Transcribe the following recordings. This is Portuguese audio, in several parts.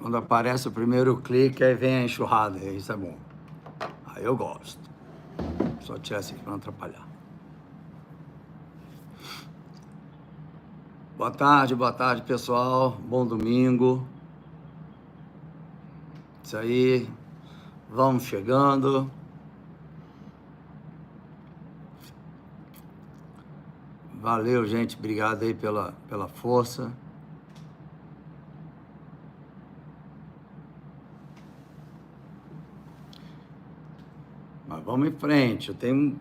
Quando aparece o primeiro clique, aí vem a enxurrada, isso é bom. Aí eu gosto. Só tirar isso aqui para não atrapalhar. Boa tarde, pessoal. Bom domingo. Isso aí. Vamos chegando. Valeu, gente. Obrigado aí pela força. Mas vamos em frente. Eu tenho...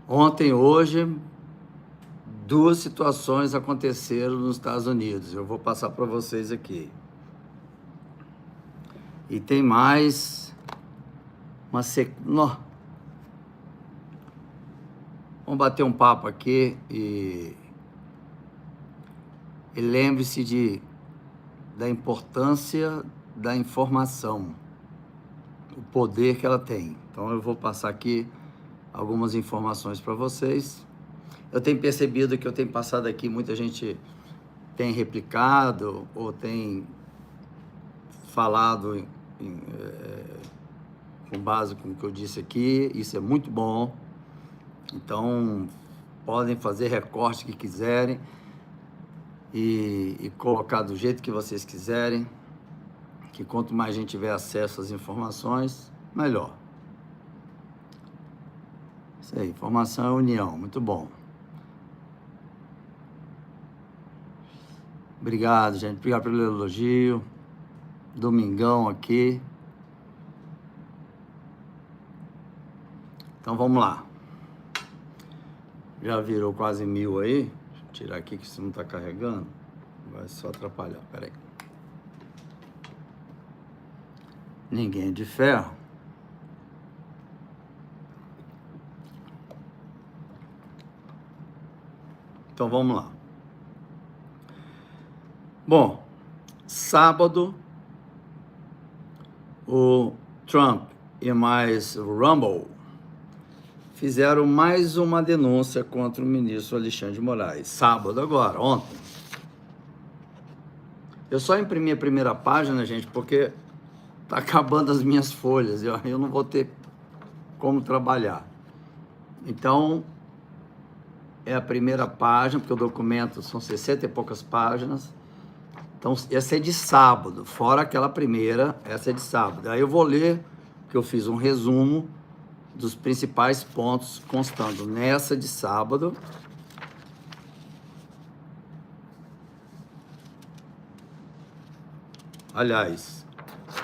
Ontem, hoje, duas situações aconteceram nos Estados Unidos. Eu vou passar para vocês aqui. E tem mais uma sequência. Vamos bater um papo aqui e lembre-se da importância da informação, o poder que ela tem. Então eu vou passar aqui algumas informações para vocês. Eu tenho percebido que eu tenho passado aqui, muita gente tem replicado ou tem falado com base com o que eu disse aqui. Isso é muito bom. Então, podem fazer recorte que quiserem e colocar do jeito que vocês quiserem, que quanto mais a gente tiver acesso às informações, melhor. Isso aí, informação é união, muito bom. Obrigado, gente, obrigado pelo elogio. Domingão aqui. Então, vamos lá. Já virou quase 1000 aí. Deixa eu tirar aqui que isso não está carregando. Vai só atrapalhar, peraí. Ninguém de ferro. Então vamos lá. Bom, sábado, o Trump e mais o Rumble fizeram mais uma denúncia contra o ministro Alexandre de Moraes. Sábado agora, ontem. Eu só imprimi a primeira página, gente, porque tá acabando as minhas folhas. Eu não vou ter como trabalhar. Então, é a primeira página, porque o documento são 60 e poucas páginas. Então, essa é de sábado, fora aquela primeira, essa é de sábado. Aí eu vou ler, porque eu fiz um resumo dos principais pontos constando nessa de sábado. Aliás,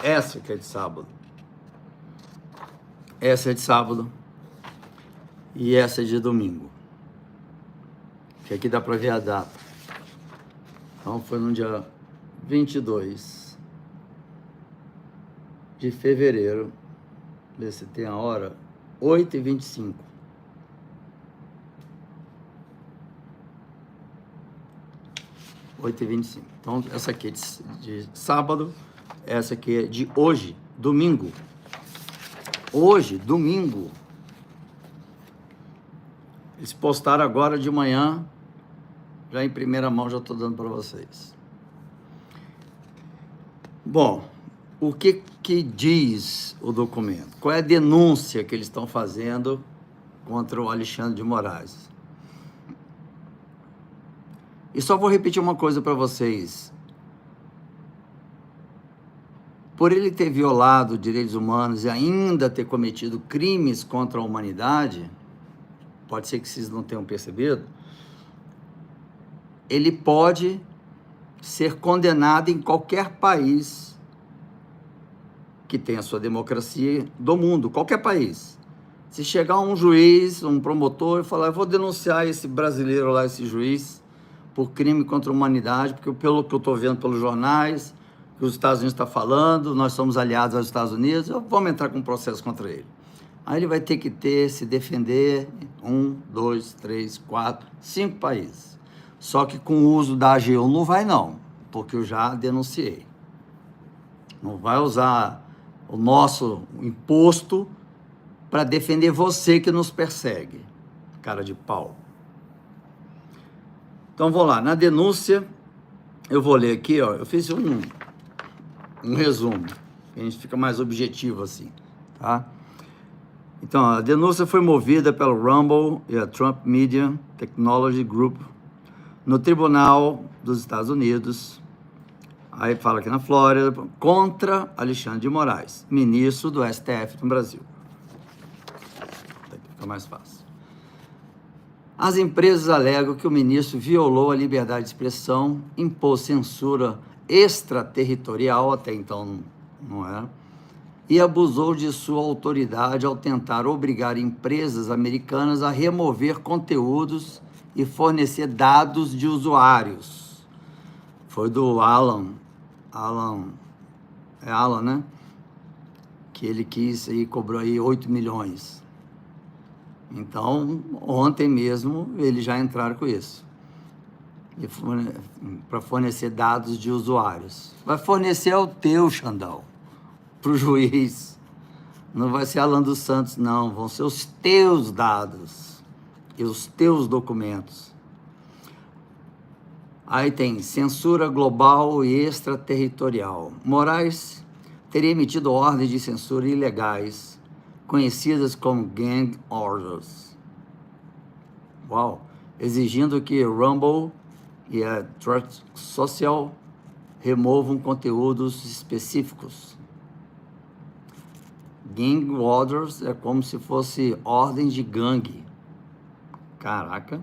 essa que é de sábado. Essa é de sábado. E essa é de domingo. Que aqui dá para ver a data. Então foi no dia 22 de fevereiro. Vê se tem a hora. 8h25. Então, essa aqui é de sábado, essa aqui é de hoje, domingo. Hoje, domingo. Eles postaram agora de manhã, já em primeira mão, já estou dando para vocês. Bom, o que diz o documento? Qual é a denúncia que eles estão fazendo contra o Alexandre de Moraes? E só vou repetir uma coisa para vocês. Por ele ter violado direitos humanos e ainda ter cometido crimes contra a humanidade, pode ser que vocês não tenham percebido, ele pode ser condenado em qualquer país que tem a sua democracia do mundo, qualquer país. Se chegar um juiz, um promotor e falar, eu vou denunciar esse brasileiro lá, esse juiz, por crime contra a humanidade, porque pelo que eu estou vendo pelos jornais, que os Estados Unidos estão falando, nós somos aliados aos Estados Unidos, vamos entrar com um processo contra ele. Aí ele vai ter que se defender 1, 2, 3, 4, 5 países. Só que com o uso da AGU não vai não, porque eu já denunciei. Não vai usar o nosso imposto para defender você que nos persegue, cara de pau. Então, vou lá. Na denúncia, eu vou ler aqui, ó. Eu fiz um resumo. A gente fica mais objetivo assim, tá? Então, a denúncia foi movida pelo Rumble e a Trump Media Technology Group no Tribunal dos Estados Unidos, aí fala aqui na Flórida, contra Alexandre de Moraes, ministro do STF no Brasil. Aqui fica mais fácil. As empresas alegam que o ministro violou a liberdade de expressão, impôs censura extraterritorial, até então não era, e abusou de sua autoridade ao tentar obrigar empresas americanas a remover conteúdos e fornecer dados de usuários. Foi do Alan, né? Que ele quis e cobrou aí 8 milhões. Então, ontem mesmo, eles já entraram com isso. Para fornecer dados de usuários. Vai fornecer o teu, Xandão, para o juiz. Não vai ser Alan dos Santos, não. Vão ser os teus dados e os teus documentos. Aí tem censura global e extraterritorial. Moraes teria emitido ordens de censura ilegais, conhecidas como Gag Orders. Uau! Exigindo que Rumble e a Truth Social removam conteúdos específicos. Gang Orders é como se fosse ordens de gangue. Caraca!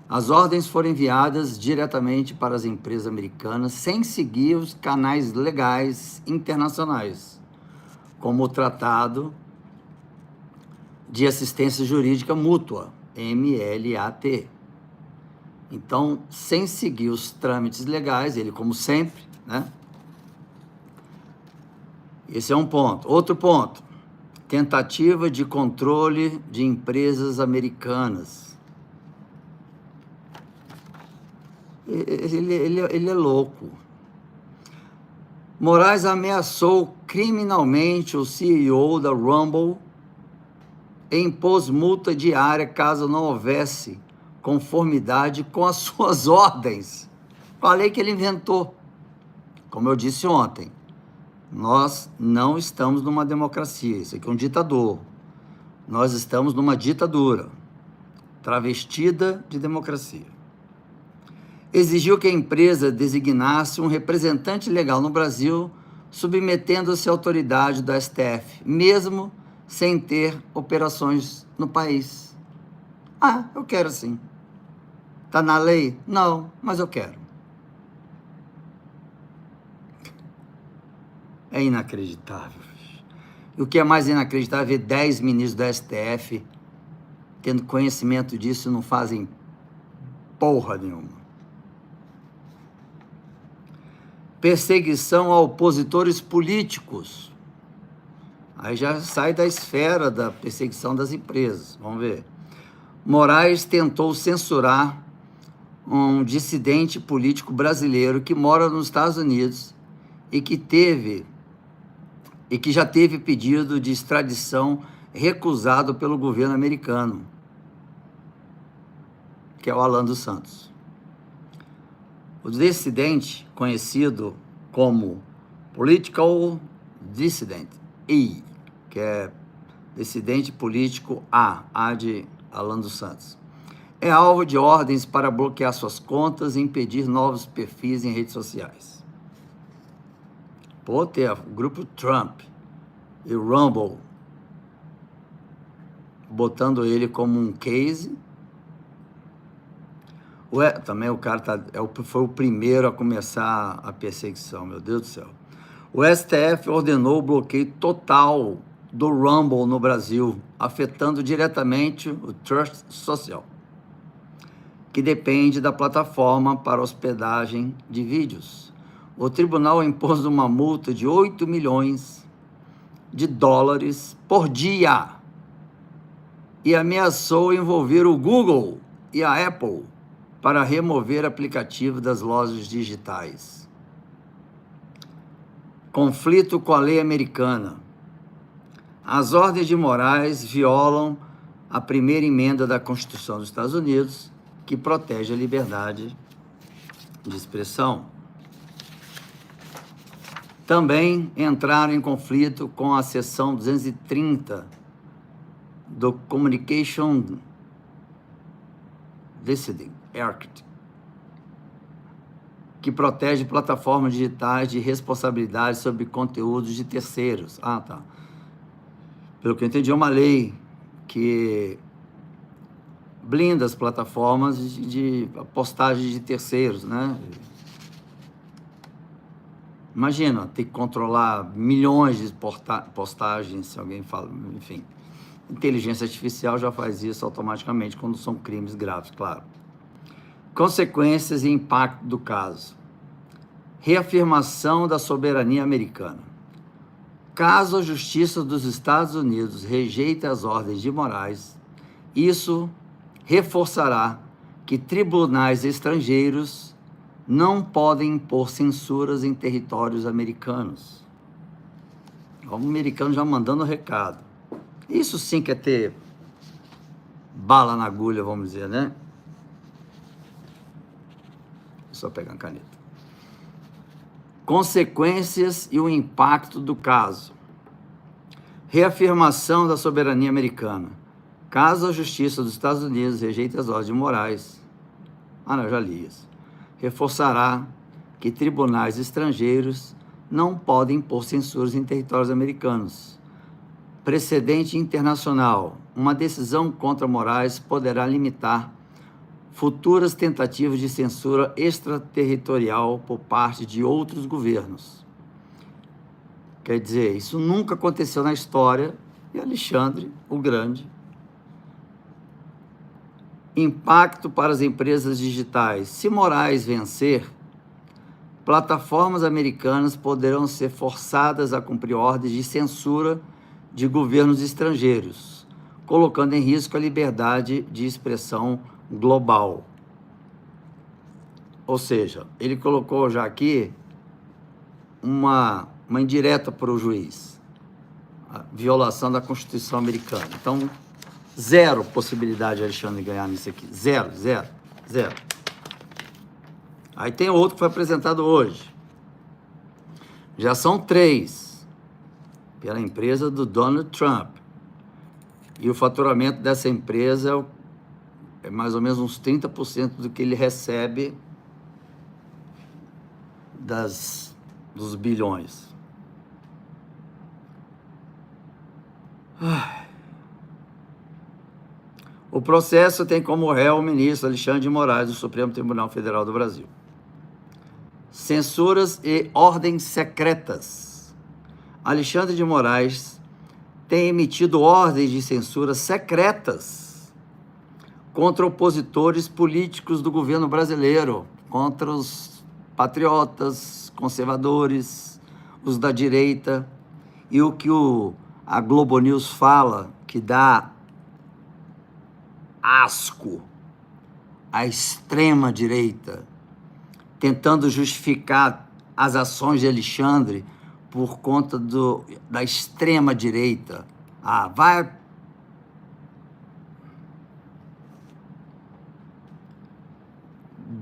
As ordens foram enviadas diretamente para as empresas americanas sem seguir os canais legais internacionais, como o Tratado de Assistência Jurídica Mútua, MLAT. Então, sem seguir os trâmites legais, ele, como sempre, né? Esse é um ponto. Outro ponto, tentativa de controle de empresas americanas. Ele é louco. Moraes ameaçou criminalmente o CEO da Rumble e impôs multa diária caso não houvesse conformidade com as suas ordens. Falei que ele inventou. Como eu disse ontem, nós não estamos numa democracia, isso aqui é um ditador. Nós estamos numa ditadura, travestida de democracia. Exigiu que a empresa designasse um representante legal no Brasil, submetendo-se à autoridade do STF, mesmo sem ter operações no país. Ah, eu quero sim. Está na lei? Não, mas eu quero. É inacreditável. E o que é mais inacreditável é ver 10 ministros do STF tendo conhecimento disso e não fazem porra nenhuma. Perseguição a opositores políticos. Aí já sai da esfera da perseguição das empresas. Vamos ver. Moraes tentou censurar um dissidente político brasileiro que mora nos Estados Unidos e que já teve pedido de extradição recusado pelo governo americano, que é o Alan dos Santos. O dissidente, conhecido como Political Dissident E, que é dissidente político A de Alan dos Santos, é alvo de ordens para bloquear suas contas e impedir novos perfis em redes sociais. Pô, tem o grupo Trump e o Rumble botando ele como um case. Também o cara foi o primeiro a começar a perseguição, meu Deus do céu. O STF ordenou o bloqueio total do Rumble no Brasil, afetando diretamente o Truth Social, que depende da plataforma para hospedagem de vídeos. O tribunal impôs uma multa de 8 milhões de dólares por dia e ameaçou envolver o Google e a Apple para remover aplicativo das lojas digitais. Conflito com a lei americana. As ordens de Moraes violam a primeira emenda da Constituição dos Estados Unidos, que protege a liberdade de expressão. também entraram em conflito com a seção 230 do Communication Deciding Act, que protege plataformas digitais de responsabilidade sobre conteúdos de terceiros. Ah, tá. Pelo que eu entendi, é uma lei que blinda as plataformas de postagem de terceiros, né? Imagina, ter que controlar milhões de postagens, se alguém fala, enfim. Inteligência artificial já faz isso automaticamente quando são crimes graves, claro. Consequências e impacto do caso. Reafirmação da soberania americana. Caso a Justiça dos Estados Unidos rejeite as ordens de Moraes, isso reforçará que tribunais estrangeiros não podem impor censuras em territórios americanos. O americano já mandando recado. Isso sim que é ter bala na agulha, vamos dizer, né? Só pegar a caneta. Consequências e o impacto do caso. Reafirmação da soberania americana. Caso a Justiça dos Estados Unidos rejeite as ordens de Moraes, não, já li isso, reforçará que tribunais estrangeiros não podem impor censuras em territórios americanos. Precedente internacional. Uma decisão contra Moraes poderá limitar futuras tentativas de censura extraterritorial por parte de outros governos. Quer dizer, isso nunca aconteceu na história e Alexandre o Grande. Impacto para as empresas digitais. Se Moraes vencer, plataformas americanas poderão ser forçadas a cumprir ordens de censura de governos estrangeiros, colocando em risco a liberdade de expressão global. Ou seja, ele colocou já aqui uma indireta para o juiz, a violação da Constituição americana. Então, zero possibilidade de Alexandre ganhar nisso aqui. Zero. Aí tem outro que foi apresentado hoje. Já são 3 pela empresa do Donald Trump. E o faturamento dessa empresa é mais ou menos uns 30% do que ele recebe dos bilhões. O processo tem como réu o ministro Alexandre de Moraes, do Supremo Tribunal Federal do Brasil. Censuras e ordens secretas. Alexandre de Moraes tem emitido ordens de censura secretas contra opositores políticos do governo brasileiro, contra os patriotas, conservadores, os da direita, e o que a Globo News fala, que dá asco à extrema-direita, tentando justificar as ações de Alexandre por conta da extrema-direita. Vai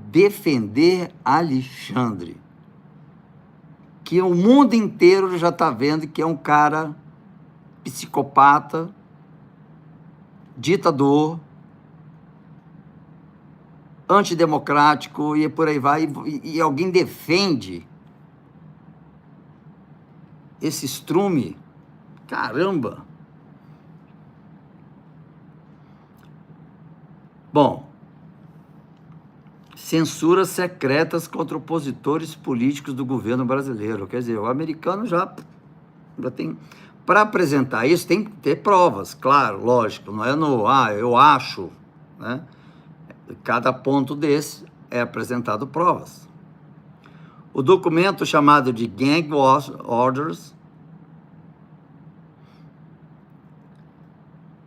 defender Alexandre, que o mundo inteiro já está vendo que é um cara psicopata, ditador, antidemocrático e por aí vai, e alguém defende esse estrume. Caramba! Bom, censuras secretas contra opositores políticos do governo brasileiro. Quer dizer, o americano já tem... Para apresentar isso, tem que ter provas, claro, lógico. Não é eu acho, né? Cada ponto desse é apresentado provas. O documento chamado de Gang Orders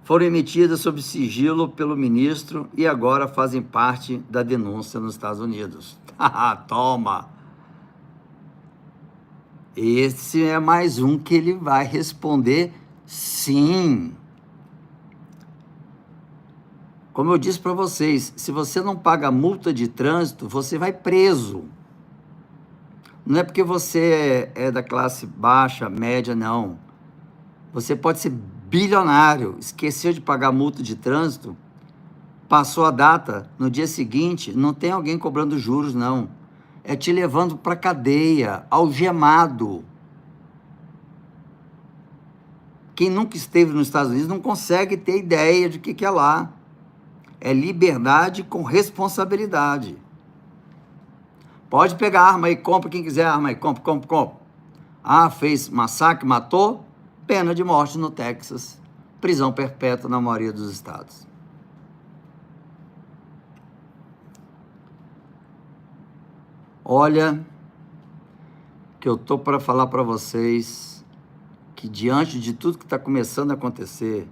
foram emitidas sob sigilo pelo ministro e agora fazem parte da denúncia nos Estados Unidos. Toma! Esse é mais um que ele vai responder sim. Como eu disse para vocês, se você não paga multa de trânsito, você vai preso. Não é porque você é da classe baixa, média, não. Você pode ser bilionário, esqueceu de pagar multa de trânsito, passou a data, no dia seguinte, não tem alguém cobrando juros, não. É te levando para cadeia, algemado. Quem nunca esteve nos Estados Unidos não consegue ter ideia de que é lá. É liberdade com responsabilidade. Pode pegar arma aí, compra quem quiser arma aí, compra. Ah, fez massacre, matou, pena de morte no Texas, prisão perpétua na maioria dos estados. Olha, que eu tô para falar para vocês que diante de tudo que está começando a acontecer,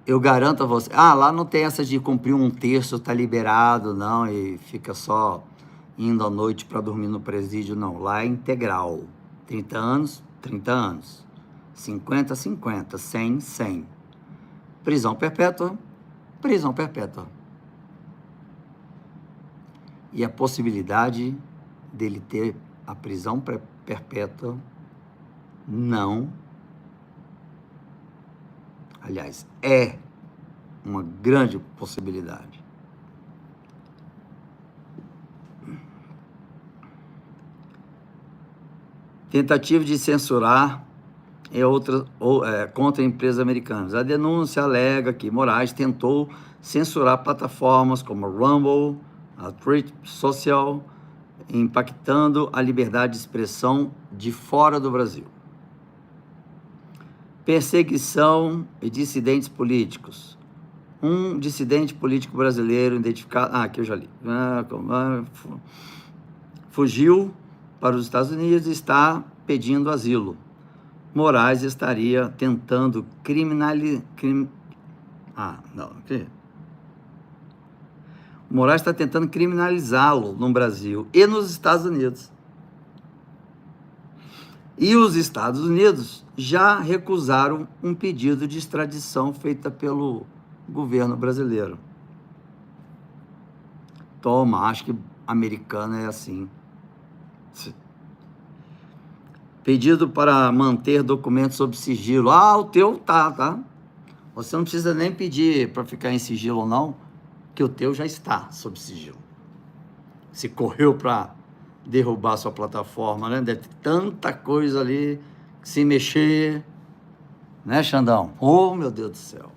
eu garanto a você, lá não tem essa de cumprir um terço, tá liberado, não, e fica só indo à noite para dormir no presídio, não. Lá é integral. 30 anos, 30 anos. 50, 50. 100, 100. Prisão perpétua, prisão perpétua. E a possibilidade dele ter a prisão perpétua não. Aliás, é uma grande possibilidade. Tentativa de censurar contra empresas americanas. A denúncia alega que Moraes tentou censurar plataformas como Rumble, a Truth Social, impactando a liberdade de expressão de fora do Brasil. Perseguição e dissidentes políticos. Um dissidente político brasileiro identificado... aqui eu já li. Fugiu para os Estados Unidos e está pedindo asilo. Moraes estaria tentando Moraes está tentando criminalizá-lo no Brasil e nos Estados Unidos. E os Estados Unidos já recusaram um pedido de extradição feita pelo governo brasileiro. Toma, acho que americano é assim. Pedido para manter documentos sob sigilo. O teu tá. Você não precisa nem pedir para ficar em sigilo ou não, que o teu já está sob sigilo. Se correu para derrubar sua plataforma, né? Deve ter tanta coisa ali, se mexer, né, Xandão? Oh, meu Deus do céu.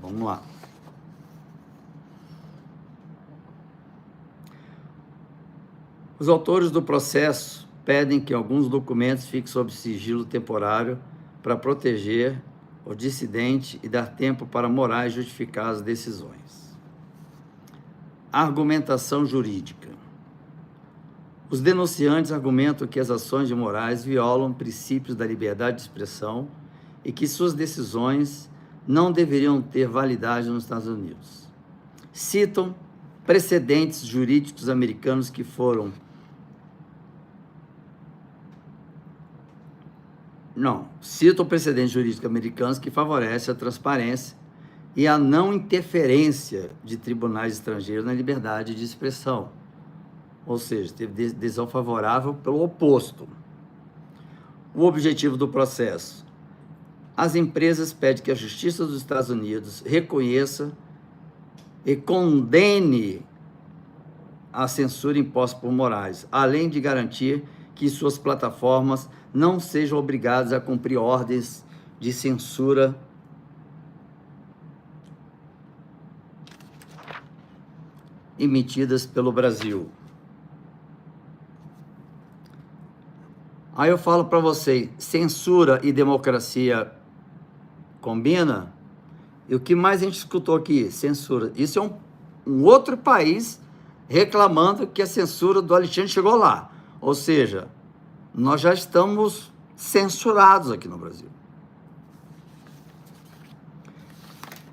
Vamos lá. Os autores do processo pedem que alguns documentos fiquem sob sigilo temporário para proteger o dissidente e dar tempo para Moraes justificar as decisões. Argumentação jurídica. Os denunciantes argumentam que as ações de Moraes violam princípios da liberdade de expressão e que suas decisões não deveriam ter validade nos Estados Unidos. Citam precedentes jurídicos americanos que foram... citam precedentes jurídicos americanos que favorecem a transparência e a não interferência de tribunais estrangeiros na liberdade de expressão. Ou seja, teve decisão favorável pelo oposto. O objetivo do processo. As empresas pedem que a Justiça dos Estados Unidos reconheça e condene a censura imposta por Moraes, além de garantir que suas plataformas não sejam obrigadas a cumprir ordens de censura emitidas pelo Brasil. Aí eu falo para vocês, censura e democracia combina? E o que mais a gente escutou aqui? Censura. Isso é um outro país reclamando que a censura do Alexandre chegou lá. Ou seja, nós já estamos censurados aqui no Brasil.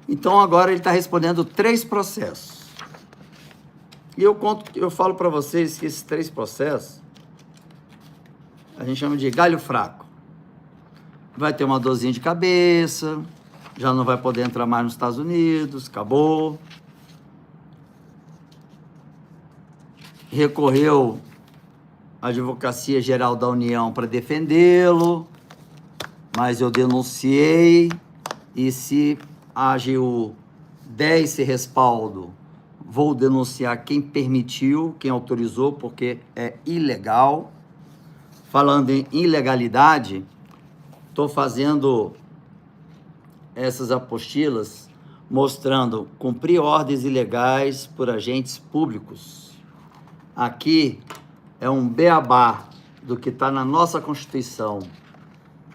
Então agora ele está respondendo 3 processos. E eu falo para vocês que esses 3 processos a gente chama de galho fraco. Vai ter uma dorzinha de cabeça, já não vai poder entrar mais nos Estados Unidos, acabou. recorreu à Advocacia Geral da União para defendê-lo, mas eu denunciei, e se a AGU der esse respaldo, vou denunciar quem permitiu, quem autorizou, porque é ilegal. Falando em ilegalidade, estou fazendo essas apostilas mostrando cumprir ordens ilegais por agentes públicos. Aqui é um beabá do que está na nossa Constituição,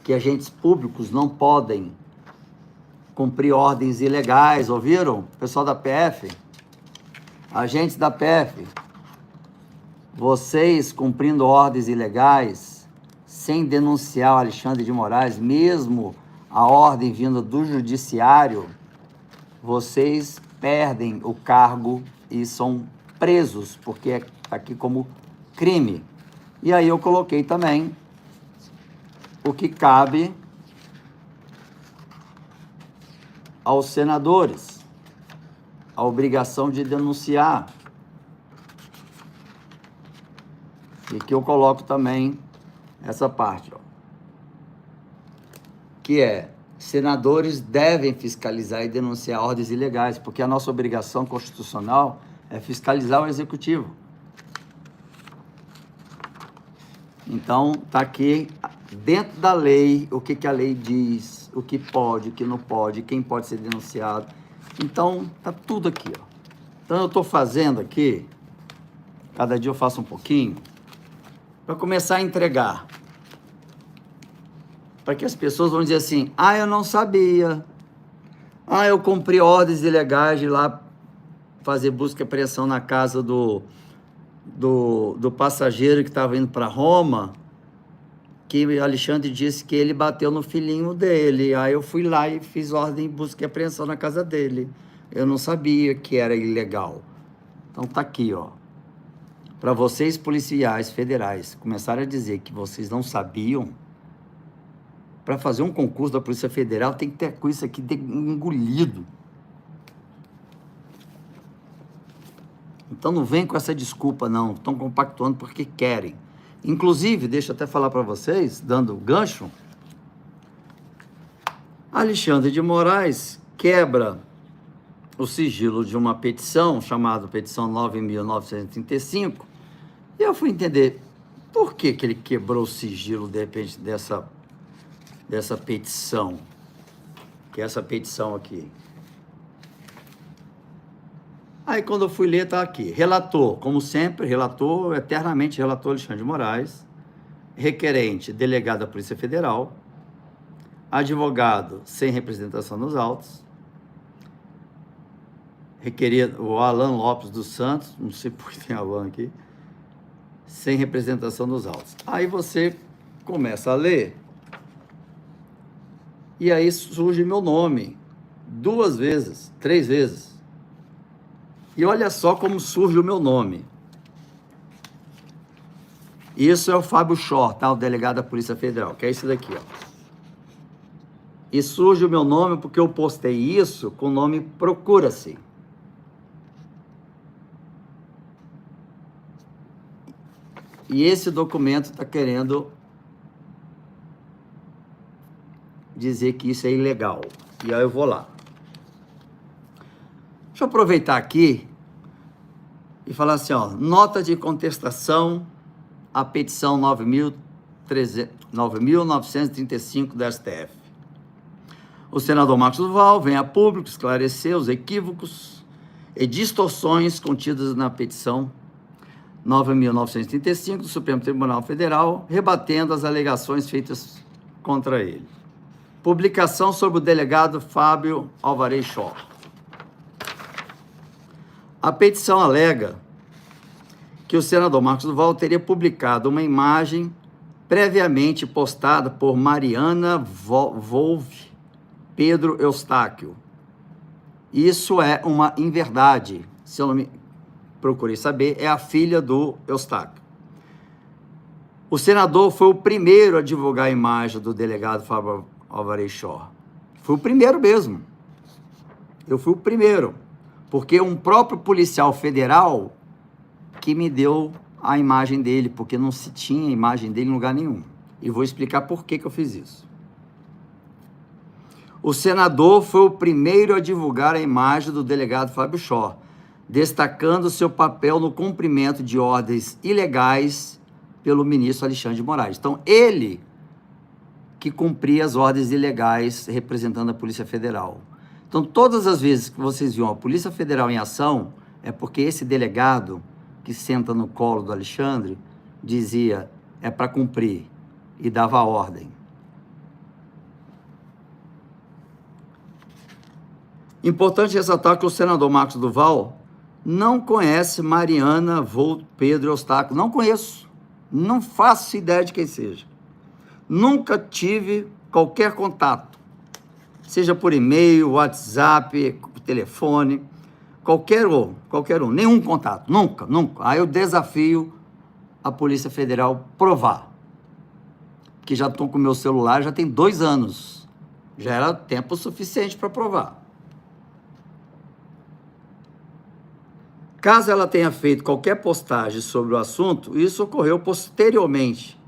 que agentes públicos não podem cumprir ordens ilegais, ouviram? Pessoal da PF, agentes da PF, vocês cumprindo ordens ilegais, sem denunciar o Alexandre de Moraes, mesmo a ordem vinda do judiciário, vocês perdem o cargo e são presos, porque é aqui como crime. E aí eu coloquei também o que cabe aos senadores, a obrigação de denunciar. E que eu coloco também essa parte, ó, que é: senadores devem fiscalizar e denunciar ordens ilegais, porque a nossa obrigação constitucional é fiscalizar o executivo. Então, está aqui, dentro da lei, o que a lei diz, o que pode, o que não pode, quem pode ser denunciado. Então, está tudo aqui, ó. Então, eu estou fazendo aqui, cada dia eu faço um pouquinho, para começar a entregar. Para que as pessoas vão dizer assim: ah, eu não sabia. Ah, eu cumpri ordens ilegais de ir lá fazer busca e apreensão na casa do passageiro que estava indo para Roma, que Alexandre disse que ele bateu no filhinho dele. Aí eu fui lá e fiz ordem de busca e apreensão na casa dele. Eu não sabia que era ilegal. Então tá aqui, ó. Para vocês, policiais federais, começarem a dizer que vocês não sabiam, para fazer um concurso da Polícia Federal, tem que ter com isso aqui engolido. Então não vem com essa desculpa, não. Estão compactuando porque querem. Inclusive, deixa eu até falar para vocês, dando gancho, Alexandre de Moraes quebra o sigilo de uma petição, chamada Petição 9.935, e eu fui entender por que ele quebrou o sigilo, de repente, dessa petição, que é essa petição aqui. Aí, quando eu fui ler, tá aqui: relator, como sempre, relator, eternamente relator Alexandre de Moraes, requerente, delegado da Polícia Federal, advogado sem representação nos autos, requerido o Alan Lopes dos Santos, não sei por que tem Alan aqui, sem representação nos autos. Aí você começa a ler, e aí surge meu nome 2 vezes, 3 vezes. E olha só como surge o meu nome. Isso é o Fábio Shor, tá? O delegado da Polícia Federal, que é esse daqui, ó. E surge o meu nome porque eu postei isso com o nome Procura-se. E esse documento está querendo dizer que isso é ilegal. E aí eu vou lá. Deixa eu aproveitar aqui e falar assim, ó, nota de contestação à petição 9.935 da STF. O senador Marcos Duval vem a público esclarecer os equívocos e distorções contidas na petição 9.935 do Supremo Tribunal Federal, rebatendo as alegações feitas contra ele. Publicação sobre o delegado Fábio Alvarez Shor. A petição alega que o senador Marcos Duval teria publicado uma imagem previamente postada por Mariana Wolff Pedro Eustáquio. Isso é uma inverdade, se eu não me procurei saber, é a filha do Eustáquio. O senador foi o primeiro a divulgar a imagem do delegado Fábio Alvarez Shor. Foi o primeiro mesmo. Eu fui o primeiro. Porque um próprio policial federal aqui me deu a imagem dele, porque não se tinha imagem dele em lugar nenhum. E vou explicar por que eu fiz isso. O senador foi o primeiro a divulgar a imagem do delegado Fábio Shor, destacando seu papel no cumprimento de ordens ilegais pelo ministro Alexandre de Moraes. Então, ele que cumpria as ordens ilegais representando a Polícia Federal. Então, todas as vezes que vocês viam a Polícia Federal em ação, é porque esse delegado que senta no colo do Alexandre dizia, é para cumprir, e dava a ordem. Importante ressaltar que o senador Marcos Duval não conhece Mariana Volto Pedro Eustáquio. Não conheço, não faço ideia de quem seja. Nunca tive qualquer contato, seja por e-mail, WhatsApp, telefone, qualquer um, nenhum contato, nunca. Aí eu desafio a Polícia Federal provar, que já estou com o meu celular, já tem 2 anos, já era tempo suficiente para provar. Caso ela tenha feito qualquer postagem sobre o assunto, isso ocorreu posteriormente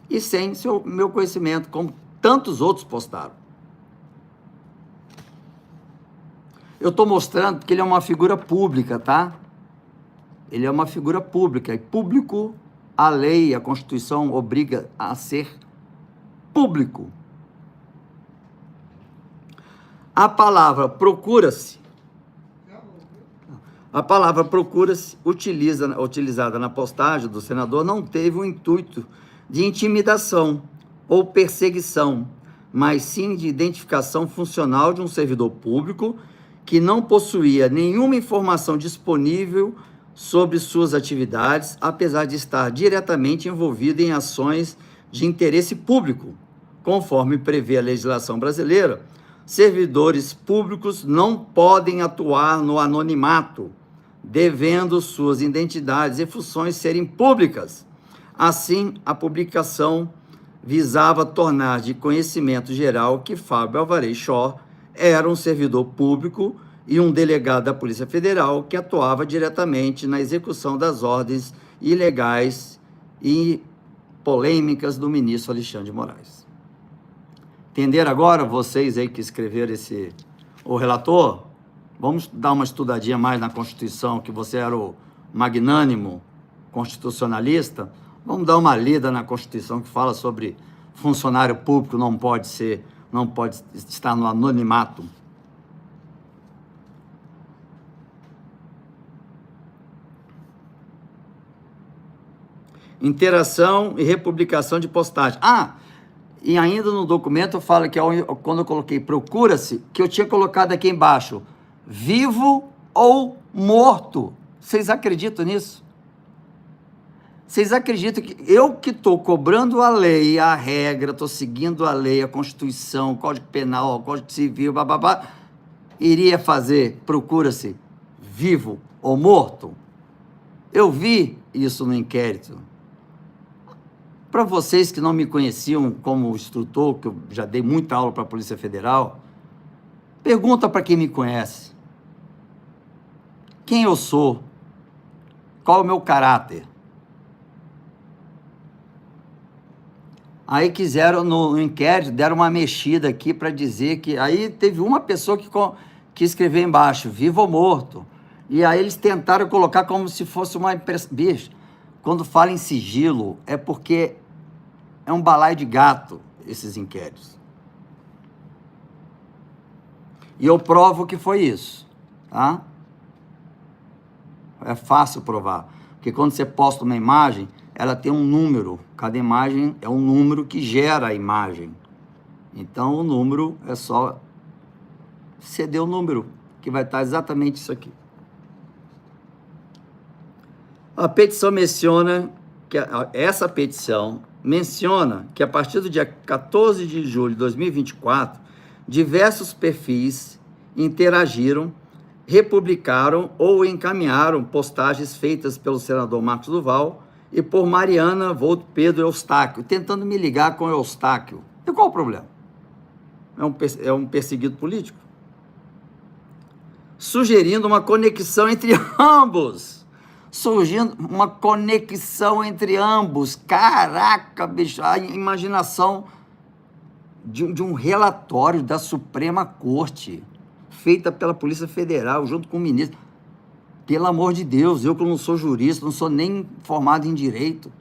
e sem meu conhecimento, como tantos outros postaram. Eu estou mostrando que ele é uma figura pública, tá? Ele é uma figura pública, e público, a lei, a Constituição obriga a ser público. A palavra procura-se, utilizada na postagem do senador, não teve o intuito de intimidação ou perseguição, mas sim de identificação funcional de um servidor público que não possuía nenhuma informação disponível sobre suas atividades, apesar de estar diretamente envolvido em ações de interesse público. Conforme prevê a legislação brasileira, servidores públicos não podem atuar no anonimato, devendo suas identidades e funções serem públicas. Assim, a publicação visava tornar de conhecimento geral que Fábio Alvarez Shor era um servidor público e um delegado da Polícia Federal que atuava diretamente na execução das ordens ilegais e polêmicas do ministro Alexandre de Moraes. Entenderam agora, vocês aí que escreveram o relator? Vamos dar uma estudadinha mais na Constituição, que você era o magnânimo constitucionalista. Vamos dar uma lida na Constituição que fala sobre funcionário público não pode estar no anonimato. Interação e republicação de postagem. E ainda no documento fala que quando eu coloquei procura-se, que eu tinha colocado aqui embaixo, vivo ou morto. Vocês acreditam nisso? Vocês acreditam que eu que estou cobrando a lei, a regra, estou seguindo a lei, a Constituição, o Código Penal, o Código Civil, iria fazer procura-se vivo ou morto? Eu vi isso no inquérito. Para vocês que não me conheciam como instrutor, que eu já dei muita aula para a Polícia Federal, pergunta para quem me conhece. Quem eu sou? Qual é o meu caráter? Aí quiseram, no inquérito, deram uma mexida aqui para dizer que... Aí teve uma pessoa que escreveu embaixo, vivo ou morto. E aí eles tentaram colocar como se fosse uma... Bicho, quando fala em sigilo, é porque é um balaio de gato, esses inquéritos. E eu provo que foi isso, tá? É fácil provar, porque quando você posta uma imagem, ela tem um número, cada imagem é um número que gera a imagem. Então, o número é só ceder o número, que vai estar exatamente isso aqui. A petição menciona, essa petição menciona que a partir do dia 14 de julho de 2024, diversos perfis interagiram, republicaram ou encaminharam postagens feitas pelo senador Marcos Duval e por Mariana Volto Pedro Eustáquio, tentando me ligar com Eustáquio. E qual o problema? É um perseguido político? Sugerindo uma conexão entre ambos, surgindo uma conexão entre ambos. Caraca, bicho, a imaginação de um relatório da Suprema Corte, feita pela Polícia Federal, junto com o ministro. Pelo amor de Deus, eu que não sou jurista, não sou nem formado em direito.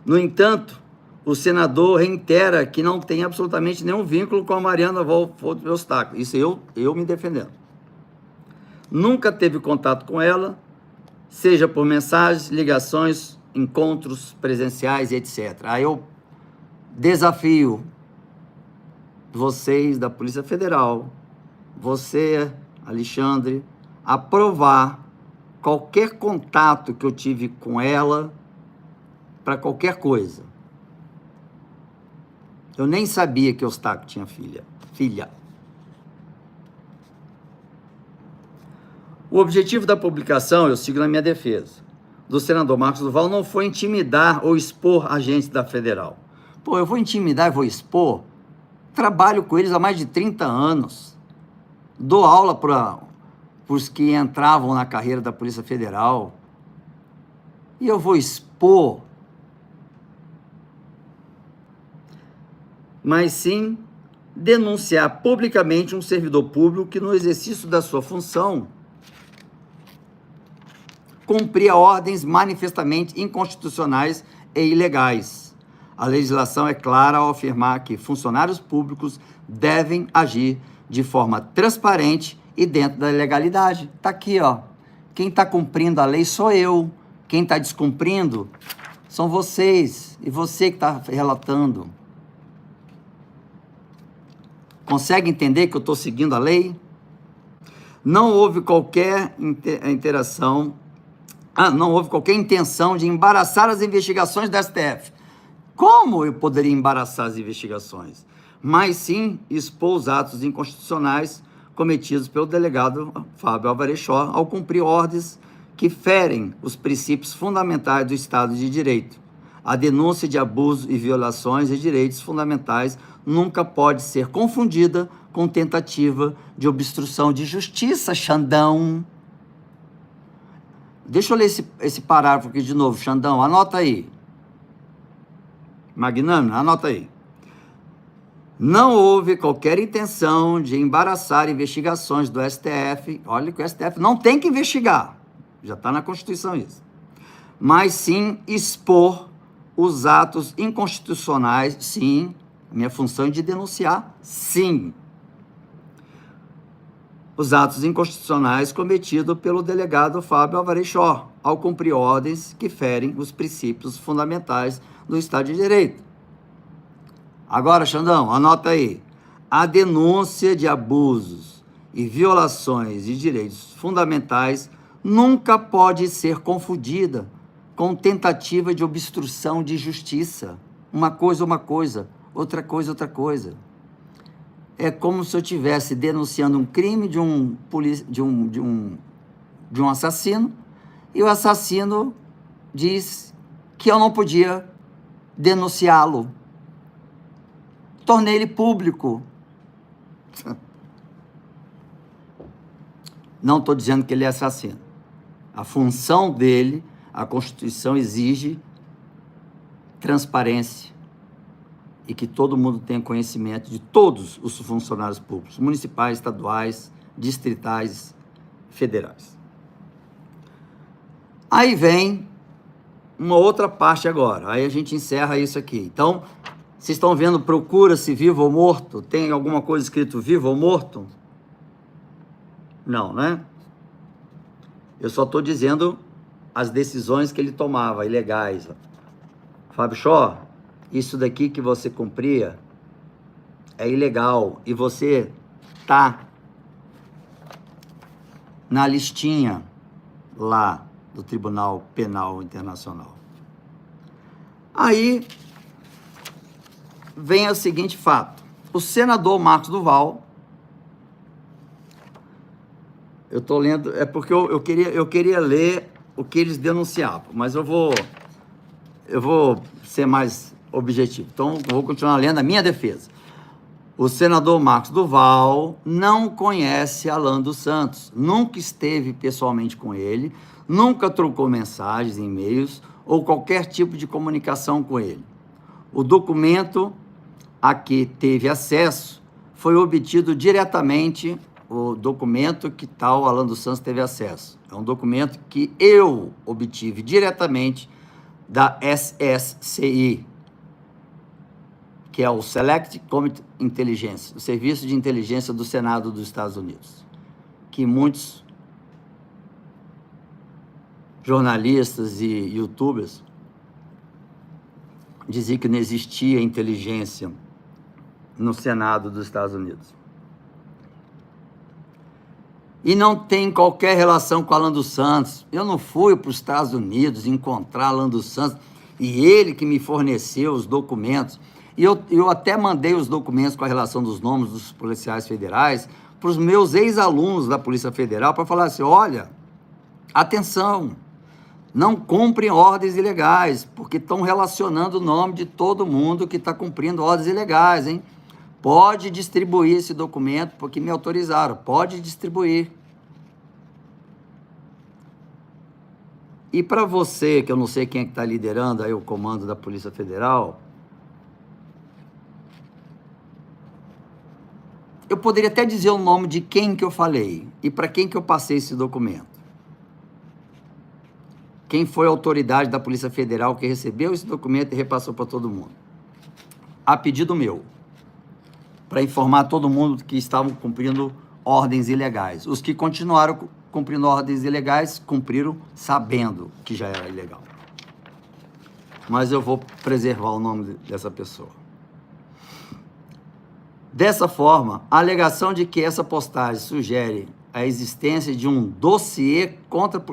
No entanto, o senador reitera que não tem absolutamente nenhum vínculo com a Mariana Wolff Eustáquio. Isso eu me defendendo. Nunca teve contato com ela, seja por mensagens, ligações, encontros presenciais, etc. Aí eu desafio vocês da Polícia Federal, você, Alexandre, a provar qualquer contato que eu tive com ela para qualquer coisa. Eu nem sabia que Eustáquio tinha filha. O objetivo da publicação, eu sigo na minha defesa, do senador Marcos Duval não foi intimidar ou expor agentes da Federal. Pô, eu vou intimidar e vou expor? Trabalho com eles há mais de 30 anos. Dou aula para os que entravam na carreira da Polícia Federal. E eu vou expor? Mas sim denunciar publicamente um servidor público que, no exercício da sua função, cumpria ordens manifestamente inconstitucionais e ilegais. A legislação é clara ao afirmar que funcionários públicos devem agir de forma transparente e dentro da legalidade. Está aqui, ó. Quem está cumprindo a lei sou eu. Quem está descumprindo são vocês. E você que está relatando. Consegue entender que eu estou seguindo a lei? Não houve qualquer não houve qualquer intenção de embaraçar as investigações da STF. Como eu poderia embaraçar as investigações? Mas sim expor os atos inconstitucionais cometidos pelo delegado Fábio Alvarechó ao cumprir ordens que ferem os princípios fundamentais do Estado de Direito. A denúncia de abuso e violações de direitos fundamentais nunca pode ser confundida com tentativa de obstrução de justiça, Xandão. Deixa eu ler esse parágrafo aqui de novo, Xandão, anota aí. Magnânimo, anota aí. Não houve qualquer intenção de embaraçar investigações do STF. Olha que o STF não tem que investigar, já está na Constituição isso. Mas sim expor os atos inconstitucionais, sim. Minha função é de denunciar, sim. Os atos inconstitucionais cometidos pelo delegado Fábio Alvarechó, ao cumprir ordens que ferem os princípios fundamentais do Estado de Direito. Agora, Xandão, anota aí. A denúncia de abusos e violações de direitos fundamentais nunca pode ser confundida com tentativa de obstrução de justiça. Uma coisa, outra coisa. É como se eu estivesse denunciando um crime de um assassino, e o assassino diz que eu não podia denunciá-lo. Tornei ele público. Não estou dizendo que ele é assassino. A função dele, a Constituição exige transparência e que todo mundo tenha conhecimento de todos os funcionários públicos, municipais, estaduais, distritais, federais. Aí vem uma outra parte agora, aí a gente encerra isso aqui. Então, vocês estão vendo, procura-se vivo ou morto? Tem alguma coisa escrito vivo ou morto? Não, né? Eu só estou dizendo as decisões que ele tomava, ilegais. Fábio Chó, isso daqui que você cumpria é ilegal e você tá na listinha lá do Tribunal Penal Internacional. Aí vem o seguinte fato. O senador Marcos Duval, eu estou lendo, é porque eu queria ler o que eles denunciavam, mas eu vou ser mais objetivo. Então, eu vou continuar lendo a minha defesa. O senador Marcos Duval não conhece Alan dos Santos, nunca esteve pessoalmente com ele, nunca trocou mensagens, e-mails ou qualquer tipo de comunicação com ele. O documento a que teve acesso foi obtido diretamente, o documento que tal Alan dos Santos teve acesso. É um documento que eu obtive diretamente da SSCI, que é o Select Committee Intelligence, o Serviço de Inteligência do Senado dos Estados Unidos, que muitos jornalistas e youtubers diziam que não existia inteligência no Senado dos Estados Unidos. E não tem qualquer relação com Alan dos Santos. Eu não fui para os Estados Unidos encontrar Alan dos Santos, e ele que me forneceu os documentos. E eu até mandei os documentos com a relação dos nomes dos policiais federais para os meus ex-alunos da Polícia Federal, para falar assim, olha, atenção, não cumprem ordens ilegais, porque estão relacionando o nome de todo mundo que está cumprindo ordens ilegais, hein? Pode distribuir esse documento, porque me autorizaram, pode distribuir. E para você, que eu não sei quem é que está liderando aí o comando da Polícia Federal, eu poderia até dizer o nome de quem que eu falei e para quem que eu passei esse documento. Quem foi a autoridade da Polícia Federal que recebeu esse documento e repassou para todo mundo. A pedido meu, para informar todo mundo que estavam cumprindo ordens ilegais. Os que continuaram cumprindo ordens ilegais, cumpriram sabendo que já era ilegal. Mas eu vou preservar o nome dessa pessoa. Dessa forma, a alegação de que essa postagem sugere a existência de um dossiê contra...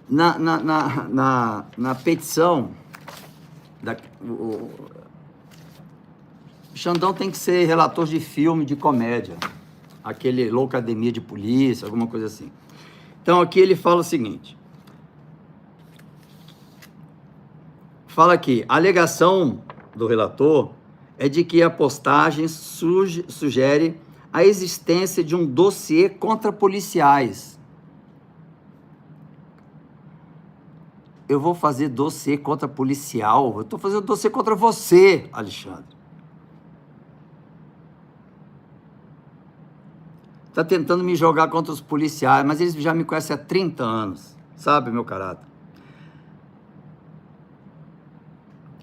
Na petição, o Xandão tem que ser relator de filme, de comédia, aquele Loucademia de Polícia, alguma coisa assim. Então, aqui ele fala o seguinte, fala aqui, a alegação do relator é de que a postagem sugere a existência de um dossiê contra policiais. Eu vou fazer dossiê contra policial? Eu estou fazendo dossiê contra você, Alexandre. Está tentando me jogar contra os policiais, mas eles já me conhecem há 30 anos, sabe, meu caráter?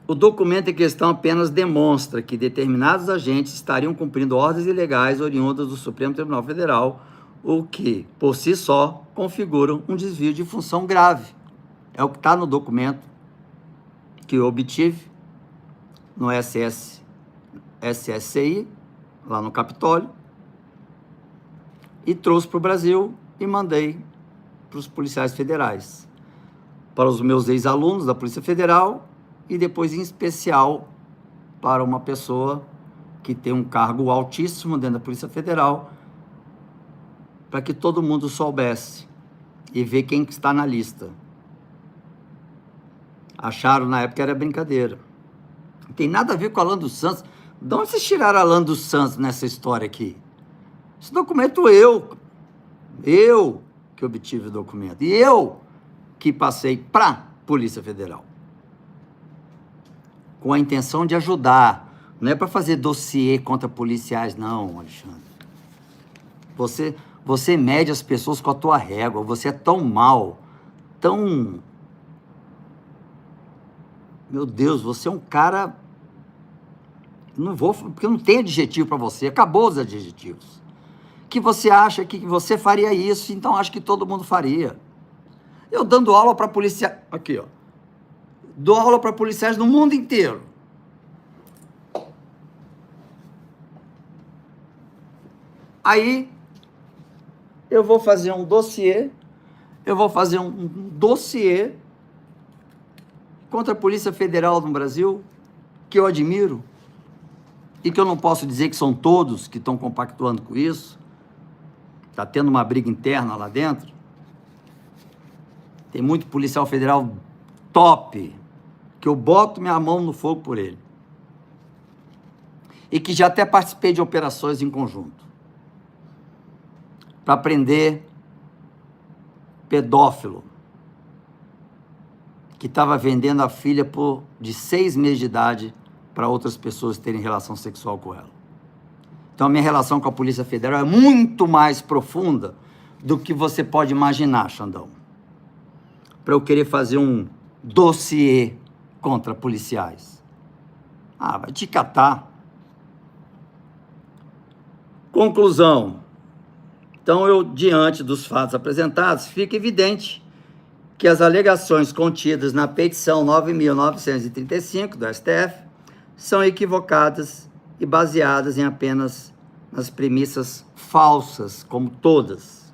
O documento em questão apenas demonstra que determinados agentes estariam cumprindo ordens ilegais oriundas do Supremo Tribunal Federal, o que, por si só, configuram um desvio de função grave. É o que está no documento que eu obtive no SSCI, lá no Capitólio, e trouxe para o Brasil e mandei para os policiais federais, para os meus ex-alunos da Polícia Federal, e depois, em especial, para uma pessoa que tem um cargo altíssimo dentro da Polícia Federal, para que todo mundo soubesse e ver quem está na lista. Acharam na época que era brincadeira. Não tem nada a ver com Alan dos Santos. De onde vocês tiraram Alan dos Santos nessa história aqui? Esse documento eu que obtive o documento. E eu que passei para a Polícia Federal. Com a intenção de ajudar. Não é para fazer dossiê contra policiais, não, Alexandre. Você mede as pessoas com a tua régua. Você é tão mal, tão... Meu Deus, você é um cara... Não vou... Porque eu não tenho adjetivo para você. Acabou os adjetivos. Que você acha que você faria isso, então acho que todo mundo faria. Eu dando aula para policiais... Aqui, ó. Dou aula para policiais no mundo inteiro. Aí, eu vou fazer um dossiê, contra a Polícia Federal no Brasil, que eu admiro, e que eu não posso dizer que são todos que estão compactuando com isso. Está tendo uma briga interna lá dentro. Tem muito policial federal top, que eu boto minha mão no fogo por ele. e que já até participei de operações em conjunto para prender pedófilo que estava vendendo a filha de 6 meses de idade para outras pessoas terem relação sexual com ela. Então, a minha relação com a Polícia Federal é muito mais profunda do que você pode imaginar, Xandão. Para eu querer fazer um dossiê contra policiais. Ah, vai te catar. Conclusão. Então, diante dos fatos apresentados, fica evidente que as alegações contidas na petição 9.935 do STF são equivocadas e baseadas em apenas nas premissas falsas, como todas.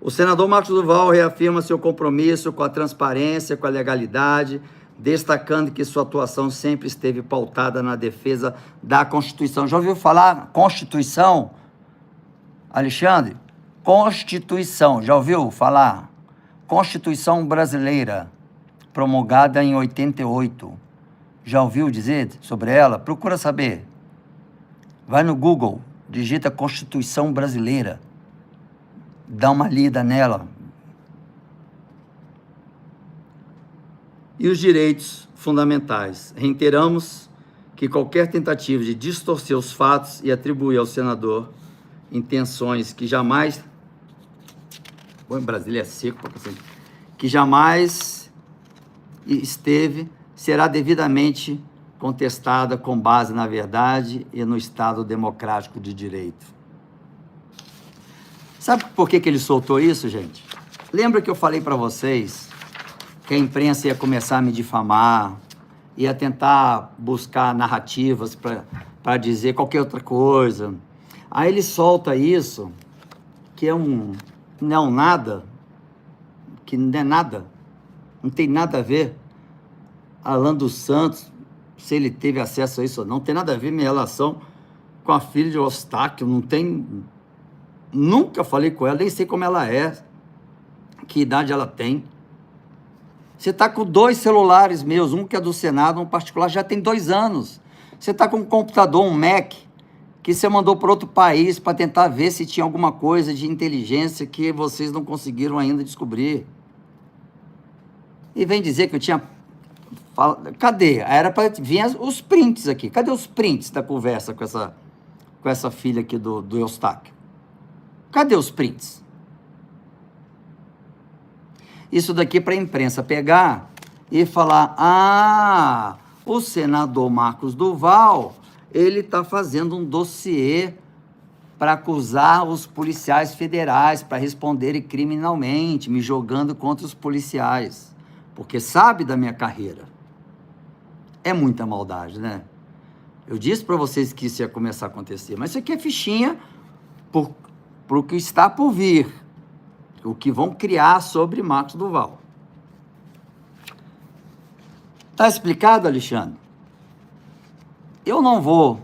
O senador Marcos Duval reafirma seu compromisso com a transparência, com a legalidade, destacando que sua atuação sempre esteve pautada na defesa da Constituição. Já ouviu falar Constituição, Alexandre? Constituição, já ouviu falar? Constituição brasileira, promulgada em 88. Já ouviu dizer sobre ela? Procura saber. Vai no Google, digita Constituição brasileira. Dá uma lida nela. E os direitos fundamentais. Reiteramos que qualquer tentativa de distorcer os fatos e atribuir ao senador intenções que jamais... Bom, em Brasília é seco, que jamais esteve, será devidamente contestada com base na verdade e no Estado democrático de direito. Sabe por que ele soltou isso, gente? Lembra que eu falei para vocês que a imprensa ia começar a me difamar, ia tentar buscar narrativas para dizer qualquer outra coisa. Aí ele solta isso, que é não é um nada, que não é nada, não tem nada a ver. Alan dos Santos, se ele teve acesso a isso ou não, tem nada a ver minha relação com a filha de Eustáquio, não tem... Nunca falei com ela, nem sei como ela é, que idade ela tem. Você está com 2 celulares meus, um que é do Senado, um particular, já tem 2 anos. Você está com um computador, um Mac, que você mandou para outro país para tentar ver se tinha alguma coisa de inteligência que vocês não conseguiram ainda descobrir. E vem dizer que eu tinha... Cadê? Era para vir os prints aqui. Cadê os prints da conversa com essa filha aqui do Eustáquio? Cadê os prints? Isso daqui para a imprensa pegar e falar, o senador Marcos Duval, ele está fazendo um dossiê para acusar os policiais federais, para responderem criminalmente, me jogando contra os policiais, porque sabe da minha carreira. É muita maldade, né? Eu disse para vocês que isso ia começar a acontecer, mas isso aqui é fichinha para o que está por vir, o que vão criar sobre Marcos Duval. Está explicado, Alexandre? Eu não vou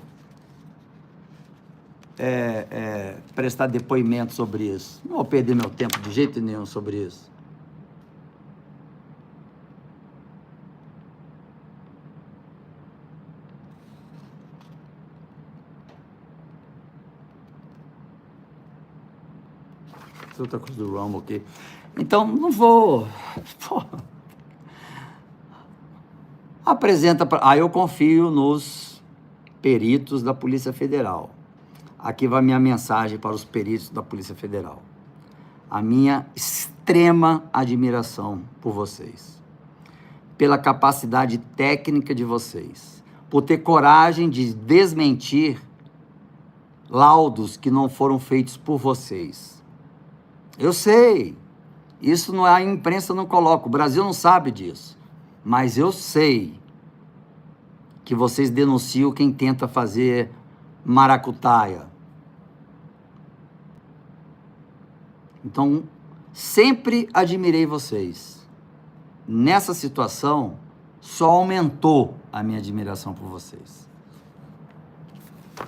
prestar depoimento sobre isso. Não vou perder meu tempo de jeito nenhum sobre isso. Outra coisa do Rumble aqui. Então, não vou... Apresenta... eu confio nos peritos da Polícia Federal. Aqui vai a minha mensagem para os peritos da Polícia Federal. A minha extrema admiração por vocês. Pela capacidade técnica de vocês. Por ter coragem de desmentir laudos que não foram feitos por vocês. Eu sei, isso não é, a imprensa não coloca, o Brasil não sabe disso, mas eu sei que vocês denunciam quem tenta fazer maracutaia. Então, sempre admirei vocês. Nessa situação, só aumentou a minha admiração por vocês.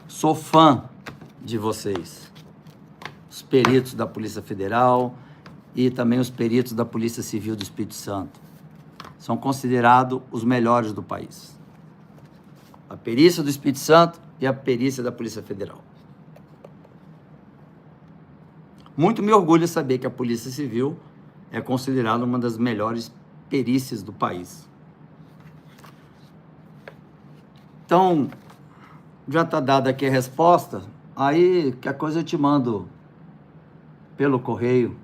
Sou fã de vocês. Os peritos da Polícia Federal e também os peritos da Polícia Civil do Espírito Santo. São considerados os melhores do país. A perícia do Espírito Santo e a perícia da Polícia Federal. Muito me orgulho saber que a Polícia Civil é considerada uma das melhores perícias do país. Então, já está dada aqui a resposta, aí que a coisa eu te mando pelo correio.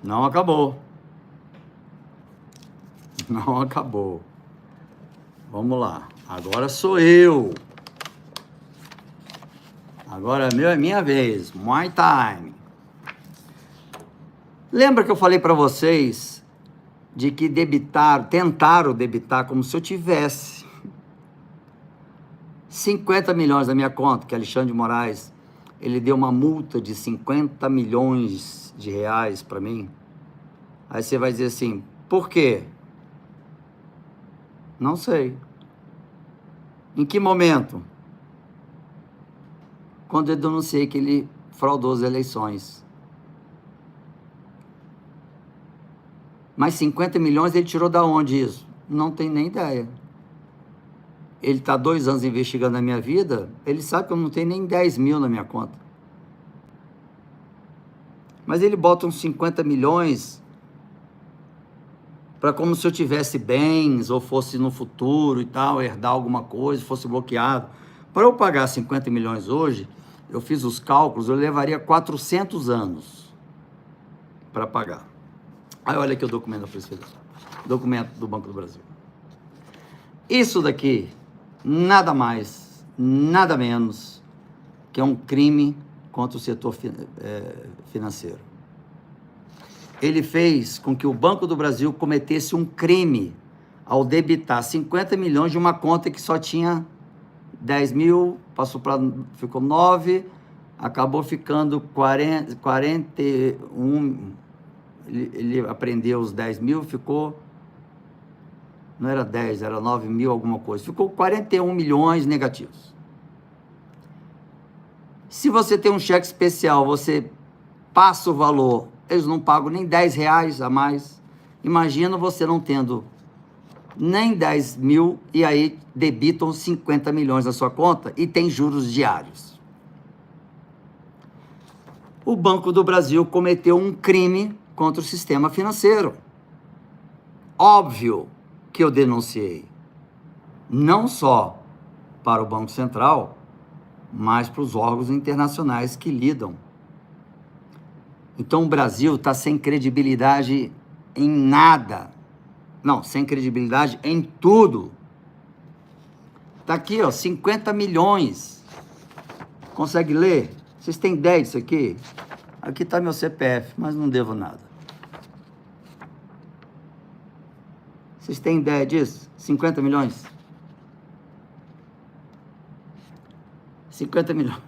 Não acabou. Não acabou. Vamos lá. Agora sou eu. Agora é minha vez. My time. Lembra que eu falei para vocês de que tentaram debitar como se eu tivesse 50 milhões da minha conta, que Alexandre de Moraes, ele deu uma multa de 50 milhões de reais para mim. Aí você vai dizer assim, por quê? Não sei. Em que momento? Quando eu denunciei que ele fraudou as eleições. Mas 50 milhões ele tirou da onde isso? Não tem nem ideia. Ele está 2 anos investigando a minha vida, ele sabe que eu não tenho nem 10 mil na minha conta. Mas ele bota uns 50 milhões para como se eu tivesse bens, ou fosse no futuro e tal, herdar alguma coisa, fosse bloqueado. Para eu pagar 50 milhões hoje, eu fiz os cálculos, eu levaria 400 anos para pagar. Aí olha aqui o documento da Polícia Federal, documento do Banco do Brasil. Isso daqui, nada mais, nada menos que é um crime contra o setor financeiro. Ele fez com que o Banco do Brasil cometesse um crime ao debitar 50 milhões de uma conta que só tinha 10 mil, ficou 9, acabou ficando 41, ele apreendeu os 10 mil, ficou, não era 10, era 9 mil alguma coisa, ficou 41 milhões negativos. Se você tem um cheque especial, você passa o valor, eles não pagam nem 10 reais a mais. Imagina você não tendo nem 10 mil e aí debitam 50 milhões na sua conta e tem juros diários. O Banco do Brasil cometeu um crime contra o sistema financeiro. Óbvio que eu denunciei, não só para o Banco Central, mas para os órgãos internacionais que lidam. Então o Brasil está sem credibilidade em nada. Não, sem credibilidade em tudo. Está aqui, ó, 50 milhões. Consegue ler? Vocês têm ideia disso aqui? Aqui está meu CPF, mas não devo nada. Vocês têm ideia disso? 50 milhões? 50 milhões.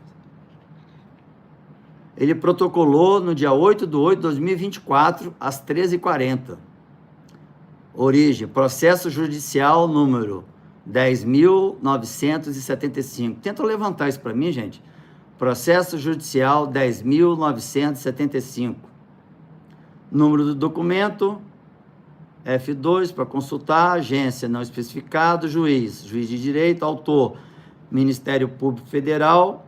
Ele protocolou no dia 8/8/2024, às 13h40. Origem, processo judicial número 10.975. Tenta levantar isso para mim, gente. Processo judicial 10.975. Número do documento, F2, para consultar, agência não especificado, juiz de direito, autor, Ministério Público Federal,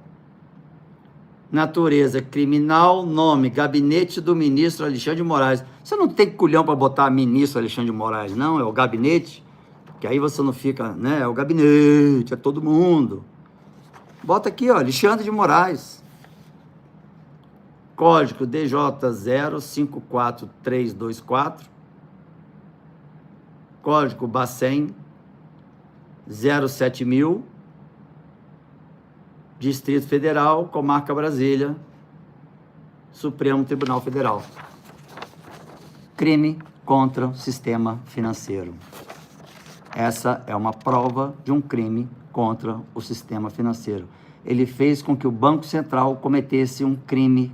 natureza criminal, nome, gabinete do ministro Alexandre de Moraes. Você não tem culhão para botar ministro Alexandre de Moraes, não, é o gabinete, que aí você não fica, né, é o gabinete, é todo mundo. Bota aqui, ó, Alexandre de Moraes. Código DJ 054324. Código Bacen 07000. Distrito Federal, Comarca Brasília, Supremo Tribunal Federal. Crime contra o sistema financeiro. Essa é uma prova de um crime contra o sistema financeiro. Ele fez com que o Banco Central cometesse um crime.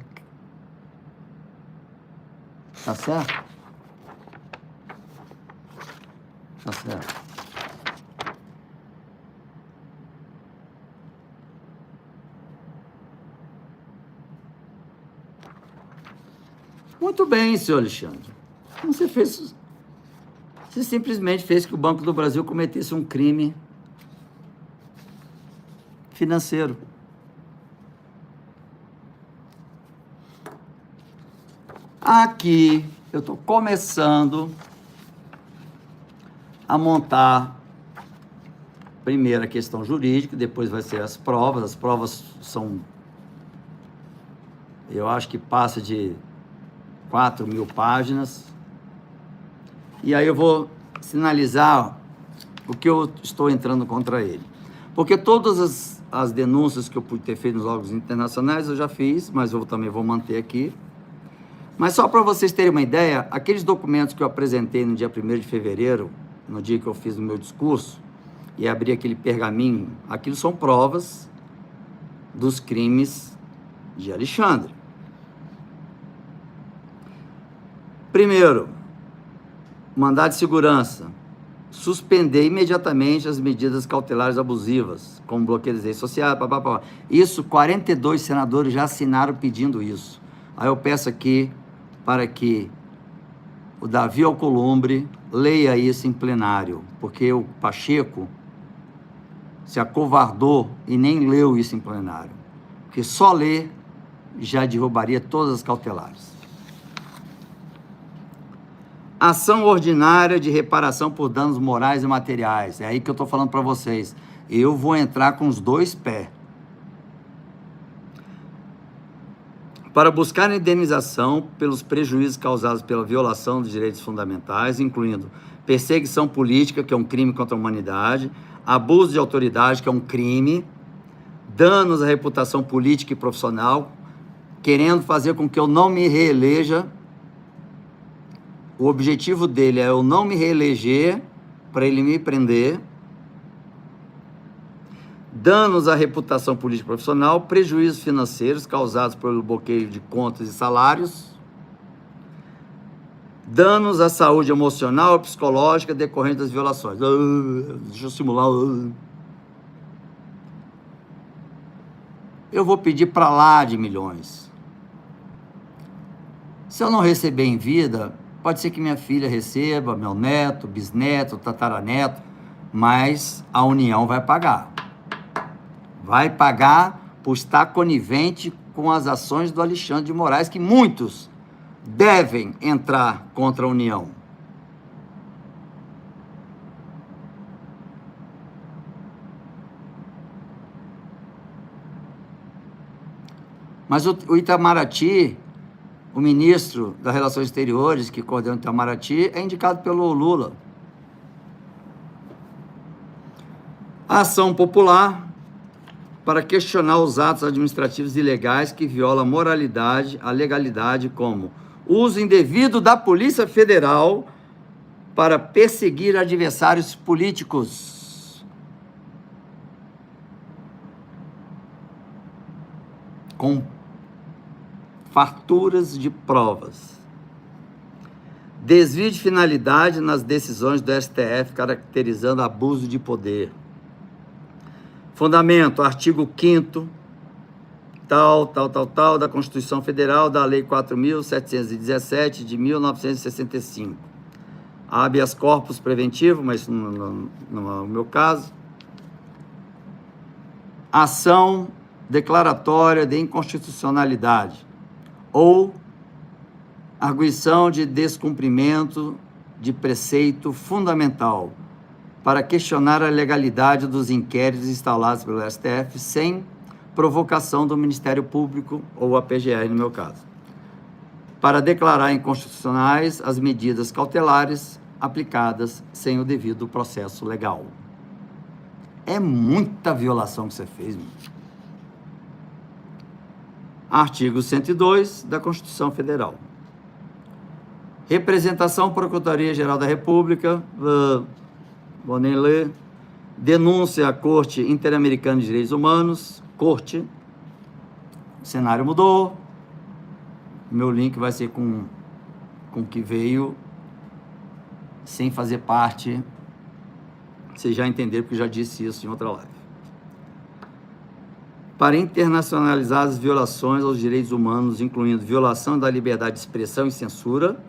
Tá certo? Tá certo. Muito bem, senhor Alexandre. Você fez Você simplesmente fez que o Banco do Brasil cometesse um crime financeiro. Aqui eu estou começando a montar primeiro a questão jurídica, depois vai ser as provas. As provas são, eu acho que passa de 4.000 páginas. E aí eu vou sinalizar o que eu estou entrando contra ele. Porque todas as denúncias que eu pude ter feito nos órgãos internacionais eu já fiz, mas eu também vou manter aqui. Mas só para vocês terem uma ideia, aqueles documentos que eu apresentei no dia 1º de fevereiro, no dia que eu fiz o meu discurso, e abri aquele pergaminho, aquilo são provas dos crimes de Alexandre. Primeiro, mandado de segurança, suspender imediatamente as medidas cautelares abusivas, como bloqueio das redes sociais, papapá. Isso, 42 senadores já assinaram pedindo isso. Aí eu peço aqui para que o Davi Alcolumbre leia isso em plenário, porque o Pacheco se acovardou e nem leu isso em plenário, porque só ler já derrubaria todas as cautelares. Ação ordinária de reparação por danos morais e materiais. É aí que eu estou falando para vocês. Eu vou entrar com os dois pés. Para buscar indenização pelos prejuízos causados pela violação dos direitos fundamentais, incluindo perseguição política, que é um crime contra a humanidade, abuso de autoridade, que é um crime, danos à reputação política e profissional, querendo fazer com que eu não me reeleja. O objetivo dele é eu não me reeleger para ele me prender. Danos à reputação política e profissional, prejuízos financeiros causados pelo bloqueio de contas e salários, danos à saúde emocional e psicológica decorrentes das violações. Deixa eu simular. Eu vou pedir para lá de milhões. Se eu não receber em vida, pode ser que minha filha receba, meu neto, bisneto, tataraneto, mas a União vai pagar. Vai pagar por estar conivente com as ações do Alexandre de Moraes, que muitos devem entrar contra a União. Mas o Itamaraty, o ministro das Relações Exteriores, que coordena o Itamaraty, é indicado pelo Lula. A ação popular para questionar os atos administrativos ilegais que violam a moralidade, a legalidade, como uso indevido da Polícia Federal para perseguir adversários políticos. Com farturas de provas. Desvio de finalidade nas decisões do STF, caracterizando abuso de poder. Fundamento, artigo 5º, tal, da Constituição Federal, da Lei 4.717, de 1965. Habeas corpus preventivo, mas não é o meu caso. Ação declaratória de inconstitucionalidade ou arguição de descumprimento de preceito fundamental para questionar a legalidade dos inquéritos instalados pelo STF sem provocação do Ministério Público ou a PGR, no meu caso, para declarar inconstitucionais as medidas cautelares aplicadas sem o devido processo legal. É muita violação que você fez, meu. Artigo 102 da Constituição Federal. Representação Procuradoria-Geral da República, vou nem ler. Denúncia à Corte Interamericana de Direitos Humanos, Corte. O cenário mudou. Meu link vai ser com o que veio, sem fazer parte. Vocês já entenderam, porque eu já disse isso em outra live. Para internacionalizar as violações aos direitos humanos, incluindo violação da liberdade de expressão e censura,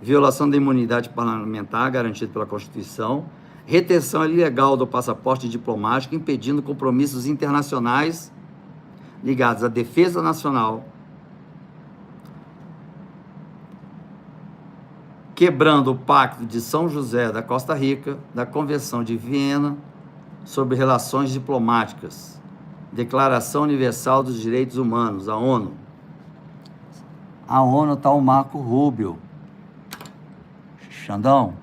violação da imunidade parlamentar garantida pela Constituição, retenção ilegal do passaporte diplomático, impedindo compromissos internacionais ligados à defesa nacional, quebrando o Pacto de São José da Costa Rica, da Convenção de Viena sobre Relações Diplomáticas, Declaração Universal dos Direitos Humanos, a ONU. A ONU está o Marco Rubio. Xandão,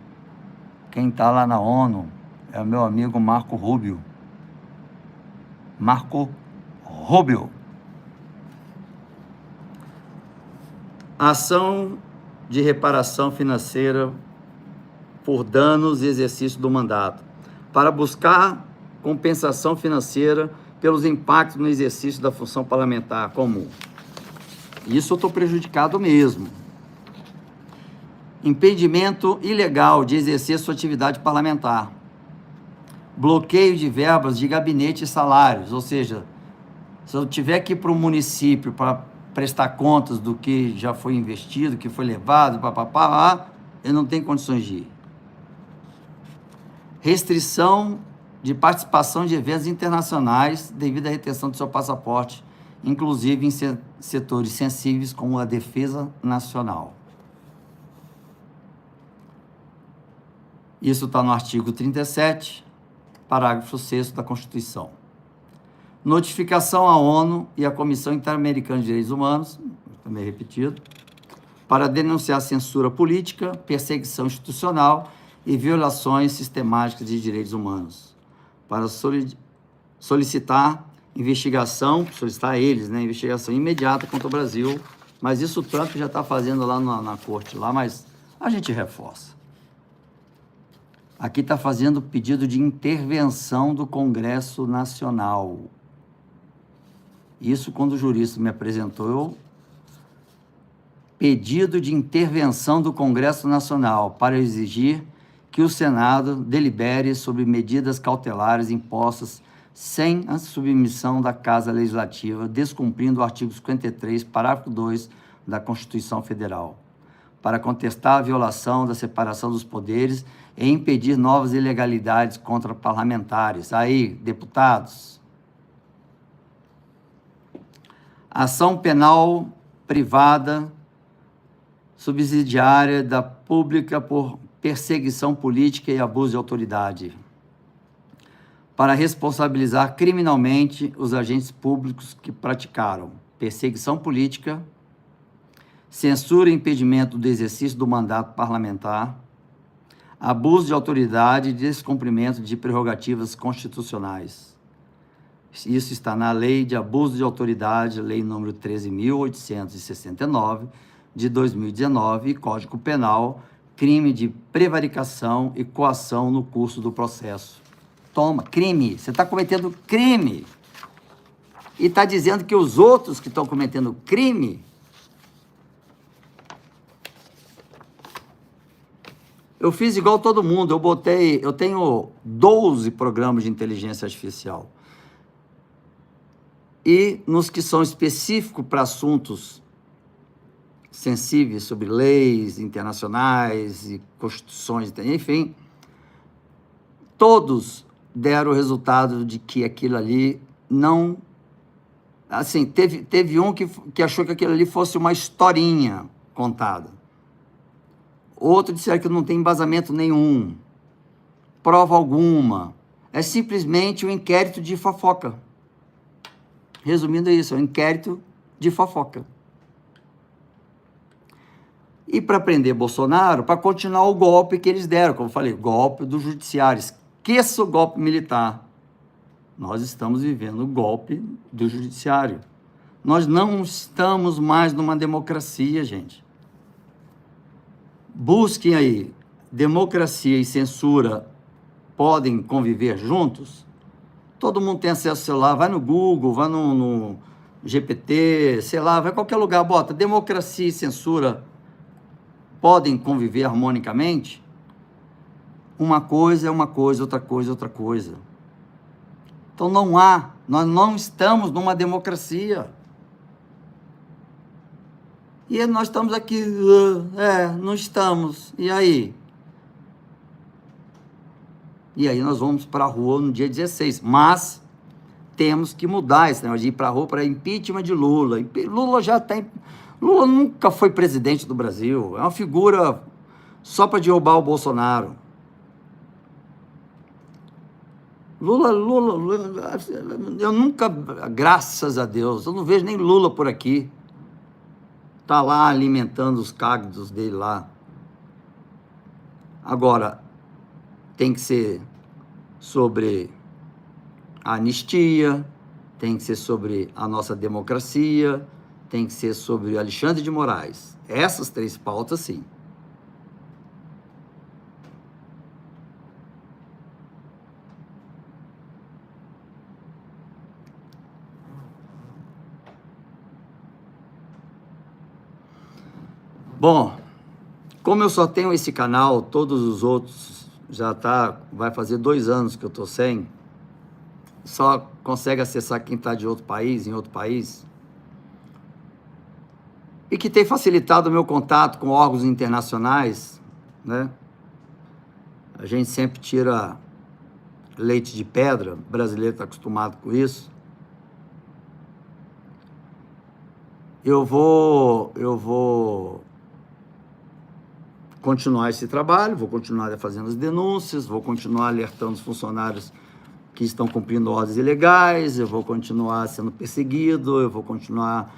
quem está lá na ONU é o meu amigo Marco Rubio. Marco Rubio. Ação de reparação financeira por danos e exercício do mandato, para buscar compensação financeira pelos impactos no exercício da função parlamentar comum. Isso eu estou prejudicado mesmo. Impedimento ilegal de exercer sua atividade parlamentar. Bloqueio de verbas de gabinete e salários, ou seja, se eu tiver que ir para o município para prestar contas do que já foi investido, que foi levado, eu não tenho condições de ir. Restrição de participação de eventos internacionais devido à retenção do seu passaporte, inclusive em setores sensíveis como a defesa nacional. Isso está no artigo 37, parágrafo 6º da Constituição. Notificação à ONU e à Comissão Interamericana de Direitos Humanos, também repetido, para denunciar censura política, perseguição institucional e violações sistemáticas de direitos humanos, para solicitar solicitar eles, né, investigação imediata contra o Brasil, mas isso o Trump já está fazendo lá na corte, lá, mas a gente reforça. Aqui está fazendo pedido de intervenção do Congresso Nacional. Isso, quando o jurista me apresentou, pedido de intervenção do Congresso Nacional para exigir que o Senado delibere sobre medidas cautelares impostas sem a submissão da Casa Legislativa, descumprindo o artigo 53, parágrafo 2 da Constituição Federal, para contestar a violação da separação dos poderes e impedir novas ilegalidades contra parlamentares. Aí, deputados. Ação penal privada subsidiária da pública por perseguição política e abuso de autoridade, para responsabilizar criminalmente os agentes públicos que praticaram perseguição política, censura e impedimento do exercício do mandato parlamentar, abuso de autoridade e descumprimento de prerrogativas constitucionais. Isso está na Lei de Abuso de Autoridade, Lei número 13.869, de 2019, e Código Penal, crime de prevaricação e coação no curso do processo. Toma, crime, você está cometendo crime. E está dizendo que os outros que estão cometendo crime, eu fiz igual todo mundo, eu tenho 12 programas de inteligência artificial. E nos que são específicos para assuntos sensíveis sobre leis internacionais e constituições, enfim, todos deram o resultado de que aquilo ali não... Assim, teve um que achou que aquilo ali fosse uma historinha contada. Outro disseram que não tem embasamento nenhum, prova alguma. É simplesmente um inquérito de fofoca. Resumindo isso, é um inquérito de fofoca. E para prender Bolsonaro, para continuar o golpe que eles deram, como eu falei, golpe do judiciário. Esqueça o golpe militar. Nós estamos vivendo o golpe do judiciário. Nós não estamos mais numa democracia, gente. Busquem aí, democracia e censura podem conviver juntos? Todo mundo tem acesso ao celular, vai no Google, vai no GPT, sei lá, vai em qualquer lugar, bota democracia e censura podem conviver harmonicamente? Uma coisa é uma coisa, outra coisa é outra coisa. Então nós não estamos numa democracia. E nós estamos aqui, não estamos. E aí? E aí nós vamos para a rua no dia 16. Mas temos que mudar esse negócio de ir para a rua para impeachment de Lula. Lula já tem. Lula nunca foi presidente do Brasil. É uma figura só para derrubar o Bolsonaro. Lula, eu nunca, graças a Deus, eu não vejo nem Lula por aqui. Tá lá alimentando os cactos dele lá. Agora, tem que ser sobre a anistia, tem que ser sobre a nossa democracia, tem que ser sobre Alexandre de Moraes. Essas 3 pautas, sim. Bom, como eu só tenho esse canal, todos os outros vai fazer 2 anos que eu tô sem, só consegue acessar quem está de outro país, em outro país, e que tem facilitado o meu contato com órgãos internacionais, né? A gente sempre tira leite de pedra, o brasileiro está acostumado com isso. Eu vou continuar esse trabalho, vou continuar fazendo as denúncias, vou continuar alertando os funcionários que estão cumprindo ordens ilegais, eu vou continuar sendo perseguido, eu vou continuar...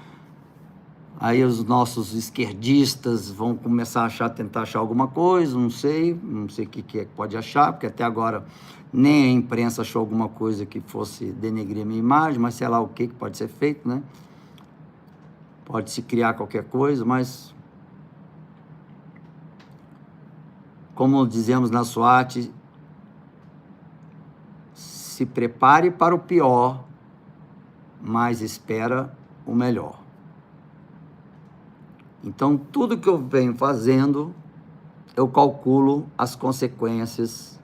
Aí os nossos esquerdistas vão começar a tentar achar alguma coisa, não sei o que é que pode achar, porque até agora nem a imprensa achou alguma coisa que fosse denegrir a minha imagem, mas sei lá o que pode ser feito, né? Pode-se criar qualquer coisa, mas... Como dizemos na SWAT, se prepare para o pior, mas espera o melhor. Então, tudo que eu venho fazendo, eu calculo as consequências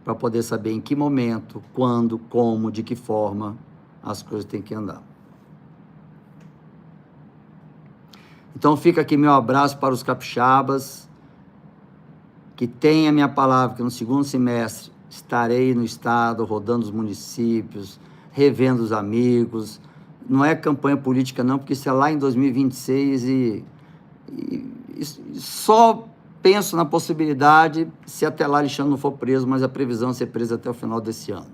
para poder saber em que momento, quando, como, de que forma as coisas têm que andar. Então, fica aqui meu abraço para os capixabas, que tem a minha palavra, que no 2º semestre estarei no estado, rodando os municípios, revendo os amigos. Não é campanha política não, porque isso é lá em 2026 e só penso na possibilidade, se até lá Alexandre não for preso, mas a previsão é ser preso até o final desse ano.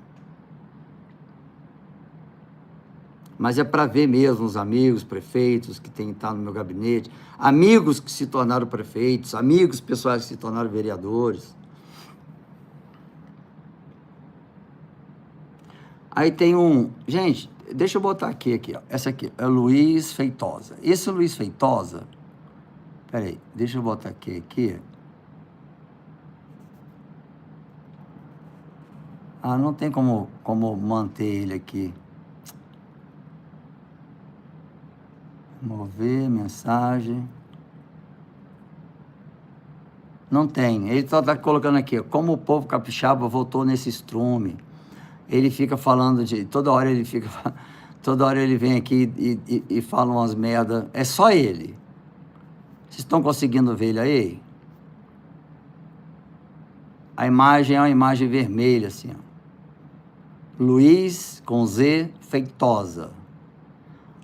Mas é para ver mesmo os amigos, prefeitos que têm estado no meu gabinete, amigos que se tornaram prefeitos, amigos pessoais que se tornaram vereadores. Aí tem gente, deixa eu botar aqui, ó. Essa aqui é Luiz Feitosa. Esse Luiz Feitosa, peraí, deixa eu botar aqui. Não tem como manter ele aqui. Mover, mensagem. Não tem. Ele só está colocando aqui, como o povo capixaba votou nesse estrume. Ele fica falando toda hora ele vem aqui e fala umas merda. É só ele. Vocês estão conseguindo ver ele aí? A imagem é uma imagem vermelha, assim, ó. Luiz, com Z, Feitosa.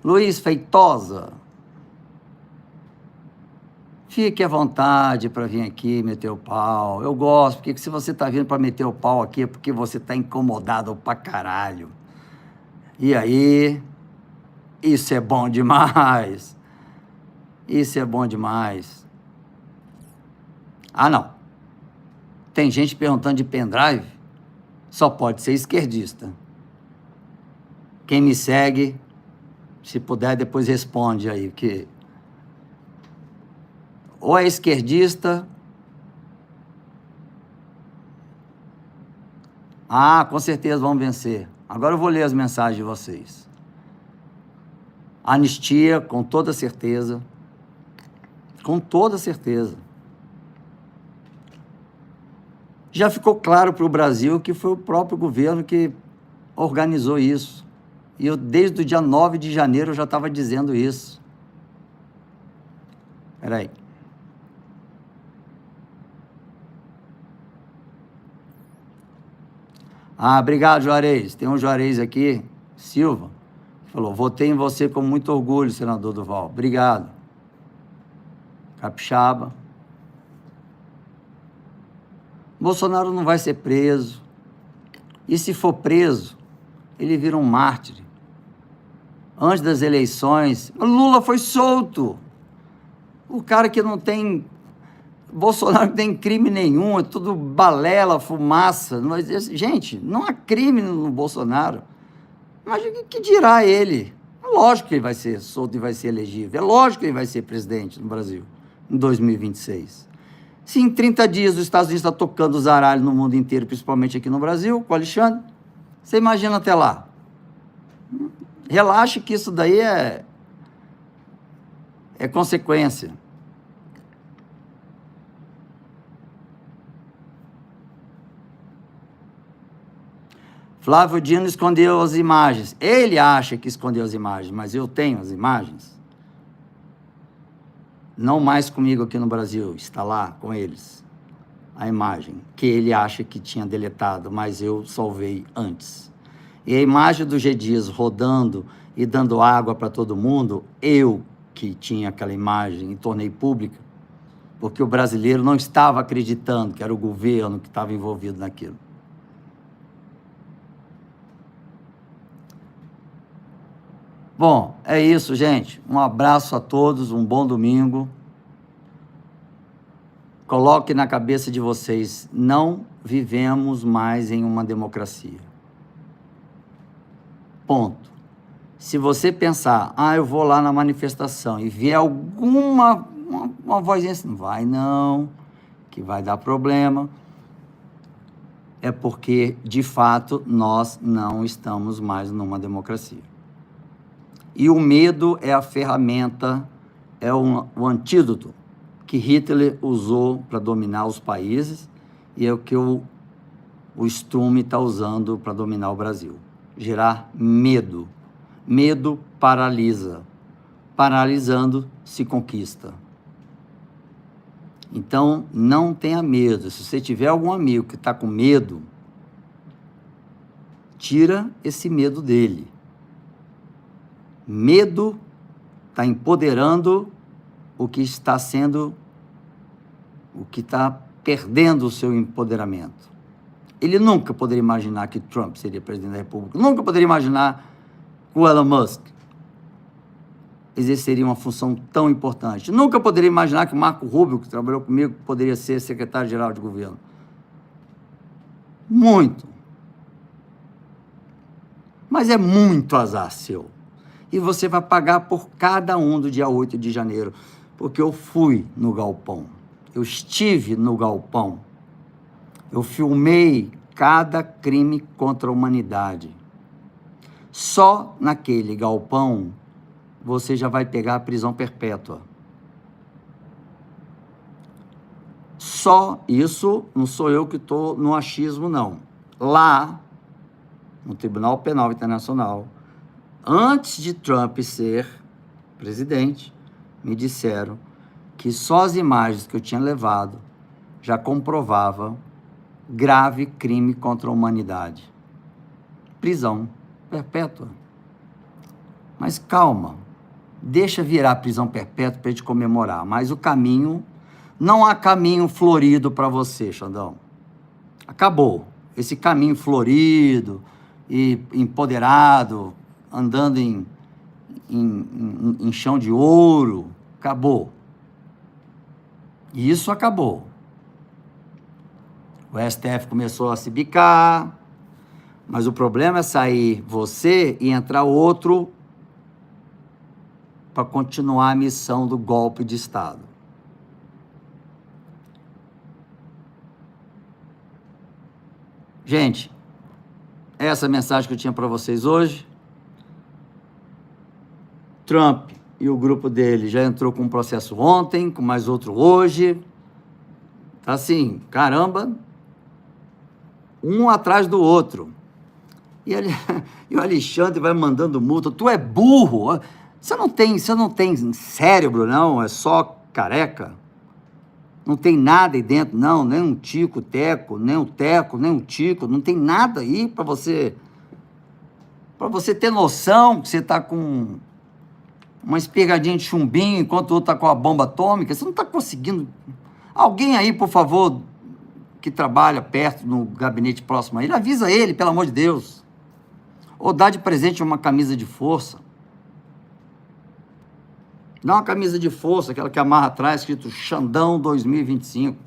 Luiz Feitosa, fique à vontade para vir aqui meter o pau. Eu gosto, porque se você está vindo para meter o pau aqui é porque você está incomodado pra caralho. E aí, isso é bom demais. Isso é bom demais. Não. Tem gente perguntando de pendrive, só pode ser esquerdista. Quem me segue, se puder, depois responde aí, que ou é esquerdista... com certeza vão vencer. Agora eu vou ler as mensagens de vocês. Anistia, com toda certeza. Com toda certeza. Já ficou claro para o Brasil que foi o próprio governo que organizou isso. E eu, desde o dia 9 de janeiro, eu já estava dizendo isso. Espera aí. Obrigado, Juarez. Tem um Juarez aqui, Silva, que falou: votei em você com muito orgulho, senador Duval. Obrigado. Capixaba. Bolsonaro não vai ser preso. E se for preso, ele vira um mártir. Antes das eleições, Lula foi solto. O cara que não tem... Bolsonaro não tem crime nenhum, é tudo balela, fumaça. Gente, não há crime no Bolsonaro. Mas o que dirá ele? É lógico que ele vai ser solto e vai ser elegível. É lógico que ele vai ser presidente no Brasil em 2026. Se em 30 dias os Estados Unidos estão tocando os zaralhos no mundo inteiro, principalmente aqui no Brasil, com o Alexandre, você imagina até lá. Relaxe que isso daí é consequência. Flávio Dino escondeu as imagens. Ele acha que escondeu as imagens, mas eu tenho as imagens. Não mais comigo aqui no Brasil, está lá com eles. A imagem que ele acha que tinha deletado, mas eu salvei antes. E a imagem do G. Dias rodando e dando água para todo mundo, eu que tinha aquela imagem e tornei pública, porque o brasileiro não estava acreditando que era o governo que estava envolvido naquilo. Bom, é isso, gente. Um abraço a todos, um bom domingo. Coloque na cabeça de vocês, não vivemos mais em uma democracia. Ponto. Se você pensar, eu vou lá na manifestação e ver alguma uma vozinha assim, não vai não, que vai dar problema, é porque, de fato, nós não estamos mais numa democracia. E o medo é a ferramenta, é o antídoto que Hitler usou para dominar os países e é o que o Stumme está usando para dominar o Brasil. Gerar medo. Medo paralisa. Paralisando, se conquista. Então, não tenha medo. Se você tiver algum amigo que está com medo, tira esse medo dele. Medo está empoderando o que está perdendo o seu empoderamento. Ele nunca poderia imaginar que Trump seria presidente da República, nunca poderia imaginar que o Elon Musk exerceria uma função tão importante, nunca poderia imaginar que o Marco Rubio, que trabalhou comigo, poderia ser secretário-geral de governo. Muito. Mas é muito azar seu. E você vai pagar por cada um do dia 8 de janeiro, porque eu fui no galpão, eu estive no galpão, eu filmei cada crime contra a humanidade. Só naquele galpão você já vai pegar a prisão perpétua. Só isso, não sou eu que estou no achismo, não. Lá, no Tribunal Penal Internacional, antes de Trump ser presidente, me disseram que só as imagens que eu tinha levado já comprovavam grave crime contra a humanidade. Prisão perpétua. Mas calma, deixa virar prisão perpétua para a gente comemorar. Mas o caminho, não há caminho florido para você, Xandão. Acabou. Esse caminho florido e empoderado, andando em chão de ouro, acabou. Isso acabou. O STF começou a se bicar, mas o problema é sair você e entrar outro para continuar a missão do golpe de Estado. Gente, essa é a mensagem que eu tinha para vocês hoje. Trump e o grupo dele já entrou com um processo ontem, com mais outro hoje. Tá assim, caramba, um atrás do outro. E o Alexandre vai mandando multa. Tu é burro, você não tem cérebro, não, é só careca. Não tem nada aí dentro, não, nem um tico-teco, nem um teco, nem um tico, não tem nada aí para você ter noção que você está com uma espirradinha de chumbinho enquanto o outro está com a bomba atômica. Você não está conseguindo. Alguém aí, por favor, que trabalha perto, no gabinete próximo a ele, avisa ele, pelo amor de Deus. Ou dá de presente uma camisa de força. Dá uma camisa de força, aquela que amarra atrás, escrito Xandão 2025.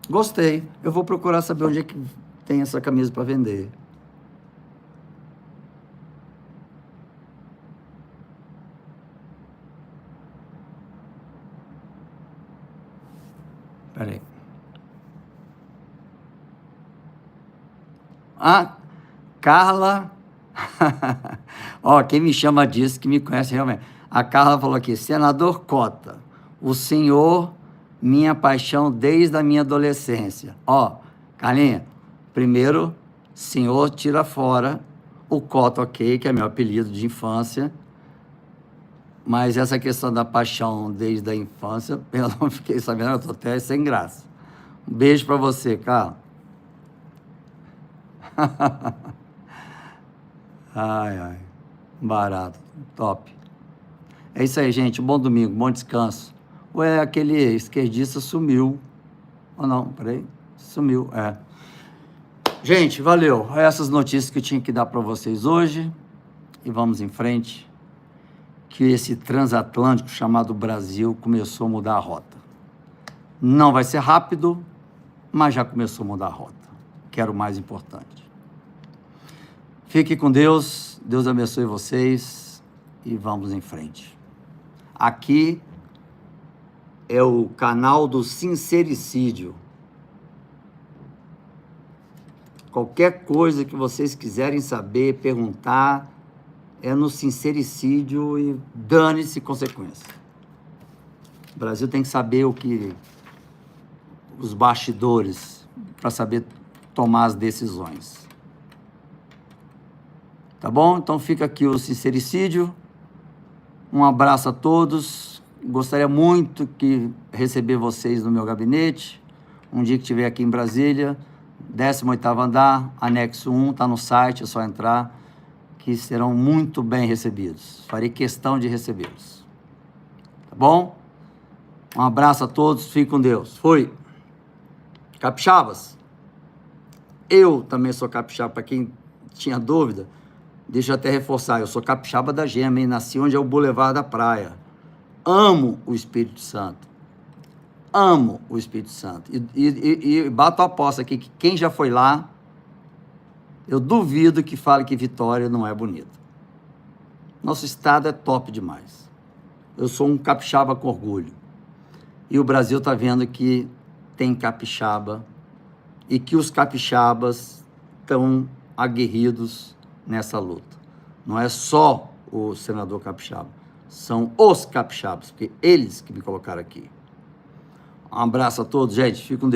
Gostei. Eu vou procurar saber onde é que tem essa camisa para vender. Peraí. Ah, Carla. Ó, quem me chama disso, que me conhece realmente. A Carla falou aqui, senador Cota, o senhor, minha paixão desde a minha adolescência. Ó, Carlinha, primeiro, senhor tira fora o Cota, ok, que é meu apelido de infância, mas essa questão da paixão desde a infância, eu não fiquei sabendo, eu tô até sem graça. Um beijo para você, Carla. Ai, ai, barato, top. É isso aí, gente, bom domingo, bom descanso. Ué, aquele esquerdista sumiu. Ou não, peraí, sumiu, é. Gente, valeu, essas notícias que eu tinha que dar para vocês hoje, e vamos em frente, que esse transatlântico chamado Brasil começou a mudar a rota. Não vai ser rápido, mas já começou a mudar a rota, que era o mais importante. Fique com Deus, Deus abençoe vocês e vamos em frente. Aqui é o canal do Sincericídio. Qualquer coisa que vocês quiserem saber, perguntar, é no Sincericídio e dane-se consequência. O Brasil tem que saber os bastidores, para saber tomar as decisões. Tá bom? Então fica aqui o Sincericídio. Um abraço a todos. Gostaria muito de receber vocês no meu gabinete. Um dia que estiver aqui em Brasília, 18º andar, anexo 1, está no site, é só entrar, que serão muito bem recebidos. Farei questão de recebê-los. Tá bom? Um abraço a todos, fique com Deus. Fui. Capixabas. Eu também sou capixaba, para quem tinha dúvida. Deixa eu até reforçar, eu sou capixaba da Gema, hein? Nasci onde é o Boulevard da Praia. Amo o Espírito Santo. Amo o Espírito Santo. E bato a aposta aqui que quem já foi lá, eu duvido que fale que Vitória não é bonito. Nosso estado é top demais. Eu sou um capixaba com orgulho. E o Brasil está vendo que tem capixaba e que os capixabas estão aguerridos nessa luta. Não é só o senador capixaba, são os capixabas, porque eles que me colocaram aqui. Um abraço a todos, gente. Fique com Deus.